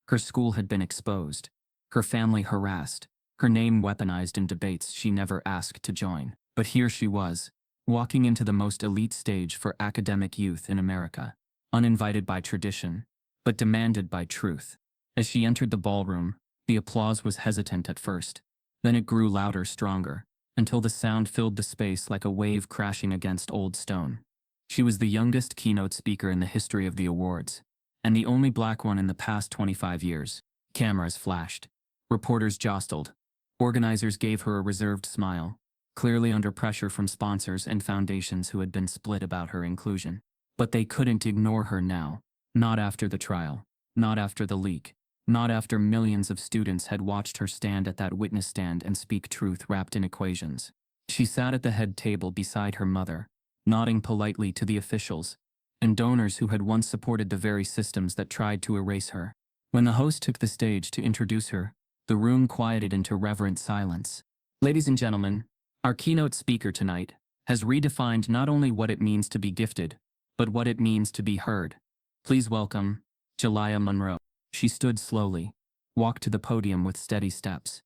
Her school had been exposed, her family harassed, her name weaponized in debates she never asked to join. But here she was, walking into the most elite stage for academic youth in America, uninvited by tradition, but demanded by truth. As she entered the ballroom, the applause was hesitant at first. Then it grew louder, stronger, until the sound filled the space like a wave crashing against old stone. She was the youngest keynote speaker in the history of the awards, and the only black one in the past 25 years. Cameras flashed. Reporters jostled. Organizers gave her a reserved smile, clearly under pressure from sponsors and foundations who had been split about her inclusion. But they couldn't ignore her now. Not after the trial. Not after the leak. Not after millions of students had watched her stand at that witness stand and speak truth wrapped in equations. She sat at the head table beside her mother, nodding politely to the officials and donors who had once supported the very systems that tried to erase her. When the host took the stage to introduce her, the room quieted into reverent silence. Ladies and gentlemen, our keynote speaker tonight has redefined not only what it means to be gifted, but what it means to be heard. Please welcome Jalaiah Monroe. She stood slowly, walked to the podium with steady steps.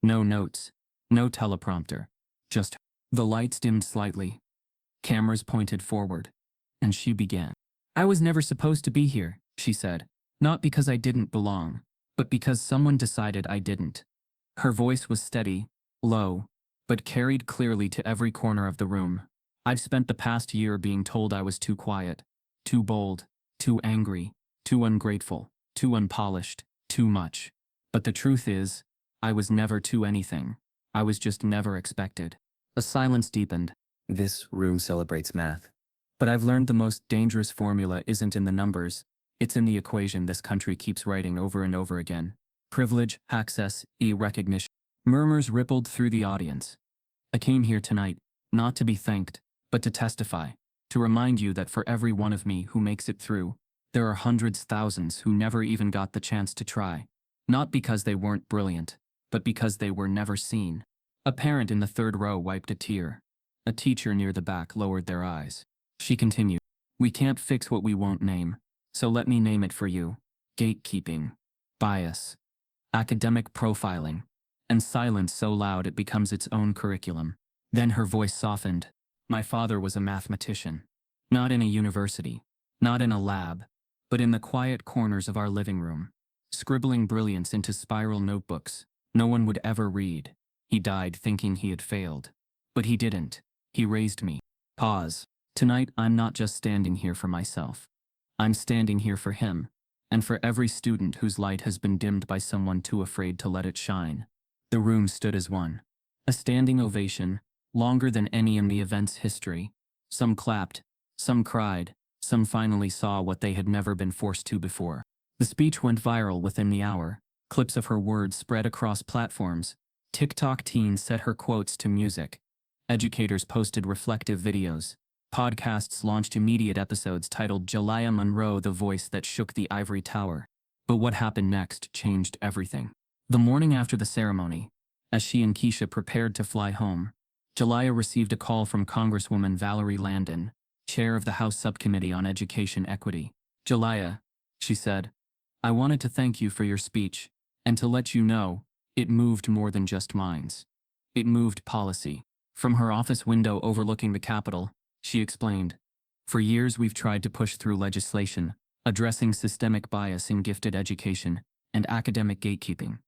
No notes, no teleprompter, just her. The lights dimmed slightly. Cameras pointed forward, and she began. I was never supposed to be here, she said, not because I didn't belong, but because someone decided I didn't. Her voice was steady, low, but carried clearly to every corner of the room. I've spent the past year being told I was too quiet, too bold, too angry, too ungrateful, too unpolished, too much. But the truth is, I was never too anything. I was just never expected. A silence deepened. This room celebrates math. But I've learned the most dangerous formula isn't in the numbers, it's in the equation this country keeps writing over and over again. Privilege, access, recognition. Murmurs rippled through the audience. I came here tonight, not to be thanked, but to testify, to remind you that for every one of me who makes it through, there are hundreds, thousands who never even got the chance to try. Not because they weren't brilliant, but because they were never seen. A parent in the third row wiped a tear. A teacher near the back lowered their eyes. She continued, we can't fix what we won't name, so let me name it for you. Gatekeeping, bias, academic profiling, and silence so loud it becomes its own curriculum. Then her voice softened. My father was a mathematician. Not in a university, not in a lab, but in the quiet corners of our living room, scribbling brilliance into spiral notebooks no one would ever read. He died thinking he had failed. But he didn't. He raised me. Pause. Tonight I'm not just standing here for myself. I'm standing here for him, and for every student whose light has been dimmed by someone too afraid to let it shine. The room stood as one. A standing ovation, longer than any in the event's history. Some clapped, some cried, some finally saw what they had never been forced to before. The speech went viral within the hour. Clips of her words spread across platforms. TikTok teens set her quotes to music. Educators posted reflective videos. Podcasts launched immediate episodes titled Jalaiah Monroe, the voice that shook the ivory tower. But what happened next changed everything. The morning after the ceremony, as she and Keisha prepared to fly home, Jalaiah received a call from Congresswoman Valerie Landon, chair of the House Subcommittee on Education Equity. Jalaiah, she said, I wanted to thank you for your speech, and to let you know, it moved more than just minds. It moved policy. From her office window overlooking the Capitol, she explained, for years we've tried to push through legislation, addressing systemic bias in gifted education and academic gatekeeping.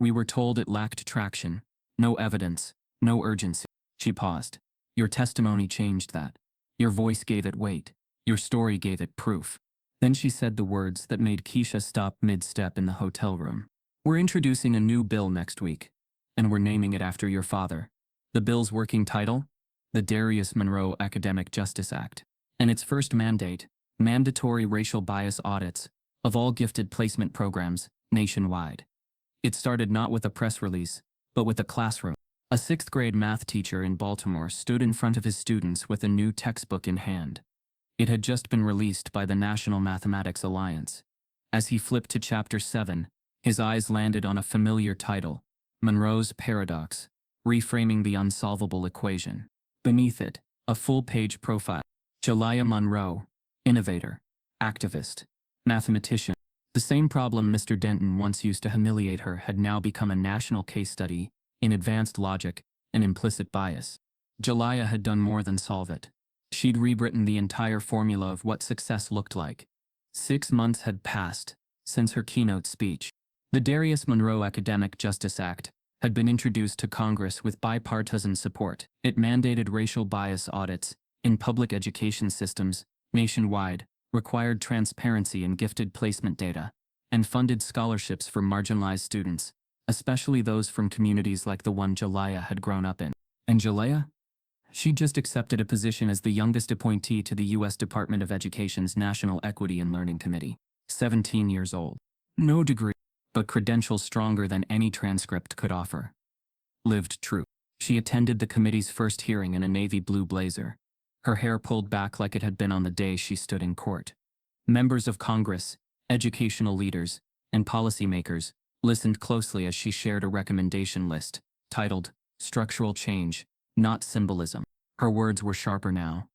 We were told it lacked traction, no evidence, no urgency. She paused. Your testimony changed that. Your voice gave it weight. Your story gave it proof. Then she said the words that made Keisha stop mid-step in the hotel room. We're introducing a new bill next week, and we're naming it after your father. The bill's working title? The Darius Monroe Academic Justice Act. And its first mandate, mandatory racial bias audits of all gifted placement programs nationwide. It started not with a press release, but with a classroom. A sixth-grade math teacher in Baltimore stood in front of his students with a new textbook in hand. It had just been released by the National Mathematics Alliance. As he flipped to Chapter 7, his eyes landed on a familiar title, Monroe's Paradox, Reframing the Unsolvable Equation. Beneath it, a full-page profile. Jalaiah Monroe, innovator, activist, mathematician. The same problem Mr. Denton once used to humiliate her had now become a national case study in advanced logic and implicit bias. Jalaiah had done more than solve it. She'd rewritten the entire formula of what success looked like. 6 months had passed since her keynote speech. The Darius Monroe Academic Justice Act had been introduced to Congress with bipartisan support. It mandated racial bias audits in public education systems, nationwide, required transparency in gifted placement data, and funded scholarships for marginalized students, especially those from communities like the one Jalaiah had grown up in. And Jalaiah? She just accepted a position as the youngest appointee to the U.S. Department of Education's National Equity and Learning Committee, 17 years old. No degree, but credentials stronger than any transcript could offer. Lived true. She attended the committee's first hearing in a navy blue blazer, her hair pulled back like it had been on the day she stood in court. Members of Congress, educational leaders, and policymakers listened closely as she shared a recommendation list, titled, Structural Change, Not Symbolism. Her words were sharper now.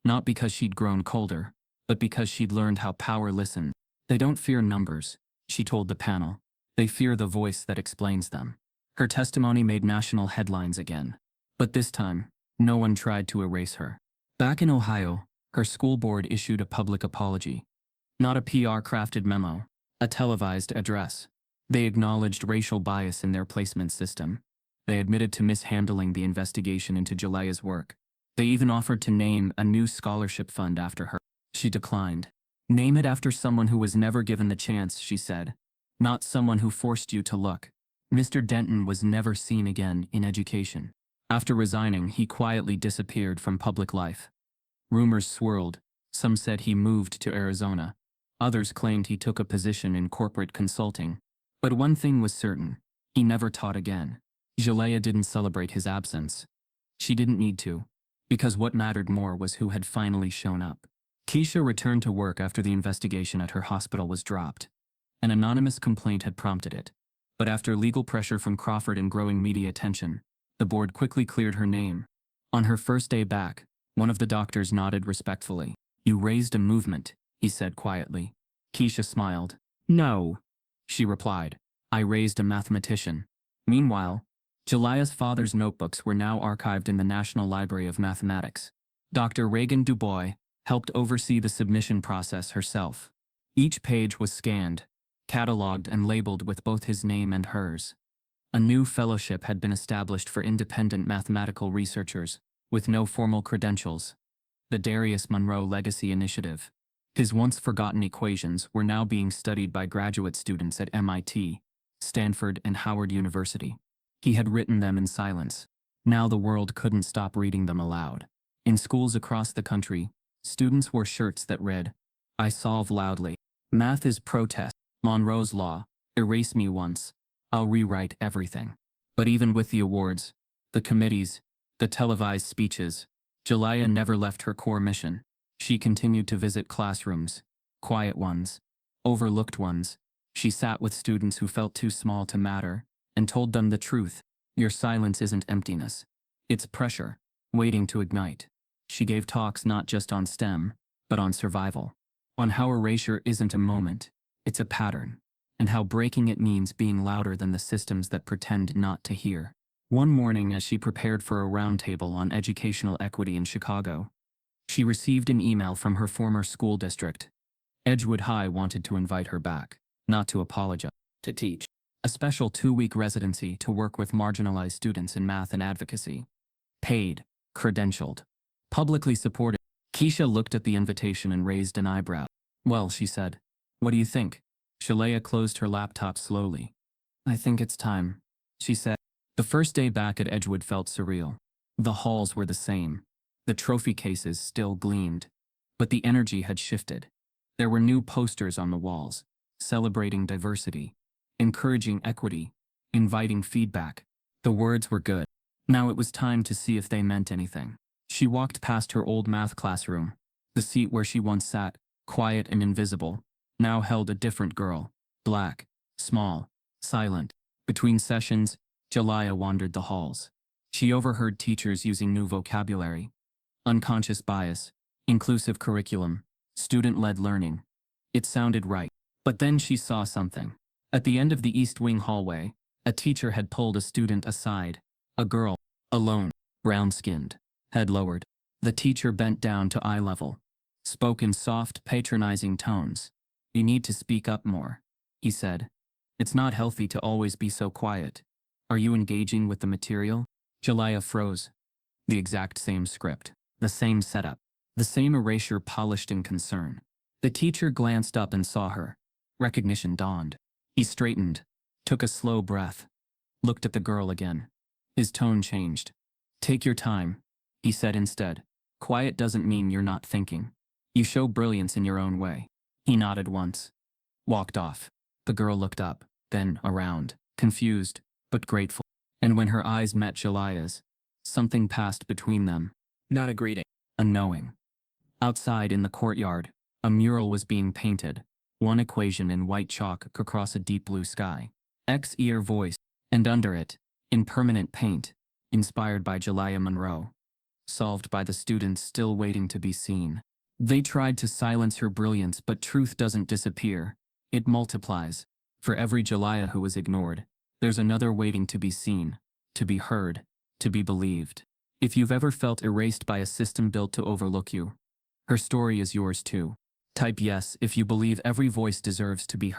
Not because she'd grown colder, but because she'd learned how power listens. They don't fear numbers, she told the panel. They fear the voice that explains them. Her testimony made national headlines again. But this time, no one tried to erase her. Back in Ohio, her school board issued a public apology. Not a PR-crafted memo, a televised address. They acknowledged racial bias in their placement system. They admitted to mishandling the investigation into Jalaiah's work. They even offered to name a new scholarship fund after her. She declined. Name it after someone who was never given the chance, she said. Not someone who forced you to look. Mr. Denton was never seen again in education. After resigning, he quietly disappeared from public life. Rumors swirled. Some said he moved to Arizona. Others claimed he took a position in corporate consulting. But one thing was certain. He never taught again. Jalaiah didn't celebrate his absence. She didn't need to, because what mattered more was who had finally shown up. Keisha returned to work after the investigation at her hospital was dropped. An anonymous complaint had prompted it. But after legal pressure from Crawford and growing media attention, the board quickly cleared her name. On her first day back, one of the doctors nodded respectfully. You raised a movement, he said quietly. Keisha smiled. No, she replied. I raised a mathematician. Meanwhile, Jalaiah's father's notebooks were now archived in the National Library of Mathematics. Dr. Reagan Dubois helped oversee the submission process herself. Each page was scanned, cataloged and labeled with both his name and hers. A new fellowship had been established for independent mathematical researchers, with no formal credentials. The Darius Monroe Legacy Initiative. His once-forgotten equations were now being studied by graduate students at MIT, Stanford, and Howard University. He had written them in silence. Now the world couldn't stop reading them aloud. In schools across the country, students wore shirts that read, I solve loudly. Math is protest. Monroe's Law. Erase me once. I'll rewrite everything. But even with the awards, the committees, the televised speeches, Jalaiah never left her core mission. She continued to visit classrooms, quiet ones, overlooked ones. She sat with students who felt too small to matter, and told them the truth. Your silence isn't emptiness. It's pressure, waiting to ignite. She gave talks not just on STEM, but on survival. On how erasure isn't a moment, it's a pattern. And how breaking it means being louder than the systems that pretend not to hear. One morning, as she prepared for a roundtable on educational equity in Chicago, she received an email from her former school district. Edgewood High wanted to invite her back, not to apologize, to teach. A special 2-week residency to work with marginalized students in math and advocacy. Paid, credentialed, publicly supported. Keisha looked at the invitation and raised an eyebrow. Well, she said, what do you think? Jalaiah closed her laptop slowly. I think it's time, she said. The first day back at Edgewood felt surreal. The halls were the same. The trophy cases still gleamed. But the energy had shifted. There were new posters on the walls, celebrating diversity, encouraging equity, inviting feedback. The words were good. Now it was time to see if they meant anything. She walked past her old math classroom. The seat where she once sat, quiet and invisible, now held a different girl. Black, small, silent. Between sessions, Jalaiah wandered the halls. She overheard teachers using new vocabulary. Unconscious bias, inclusive curriculum, student-led learning. It sounded right. But then she saw something. At the end of the East Wing hallway, a teacher had pulled a student aside. A girl, alone, brown-skinned, head lowered. The teacher bent down to eye level, spoke in soft, patronizing tones. You need to speak up more, he said. It's not healthy to always be so quiet. Are you engaging with the material? Jalaiah froze. The exact same script. The same setup. The same erasure polished in concern. The teacher glanced up and saw her. Recognition dawned. He straightened, took a slow breath, looked at the girl again. His tone changed. "Take your time," he said instead. "Quiet doesn't mean you're not thinking. You show brilliance in your own way." He nodded once, walked off. The girl looked up, then around, confused, but grateful. And when her eyes met Jelia's, something passed between them. Not a greeting. A knowing. Outside in the courtyard, a mural was being painted, one equation in white chalk across a deep blue sky. X-ear voice, and under it, in permanent paint, inspired by Jelia Monroe. Solved by the students still waiting to be seen. They tried to silence her brilliance, but truth doesn't disappear. It multiplies. For every Jelia who was ignored, there's another waiting to be seen, to be heard, to be believed. If you've ever felt erased by a system built to overlook you, her story is yours too. Type yes if you believe every voice deserves to be heard.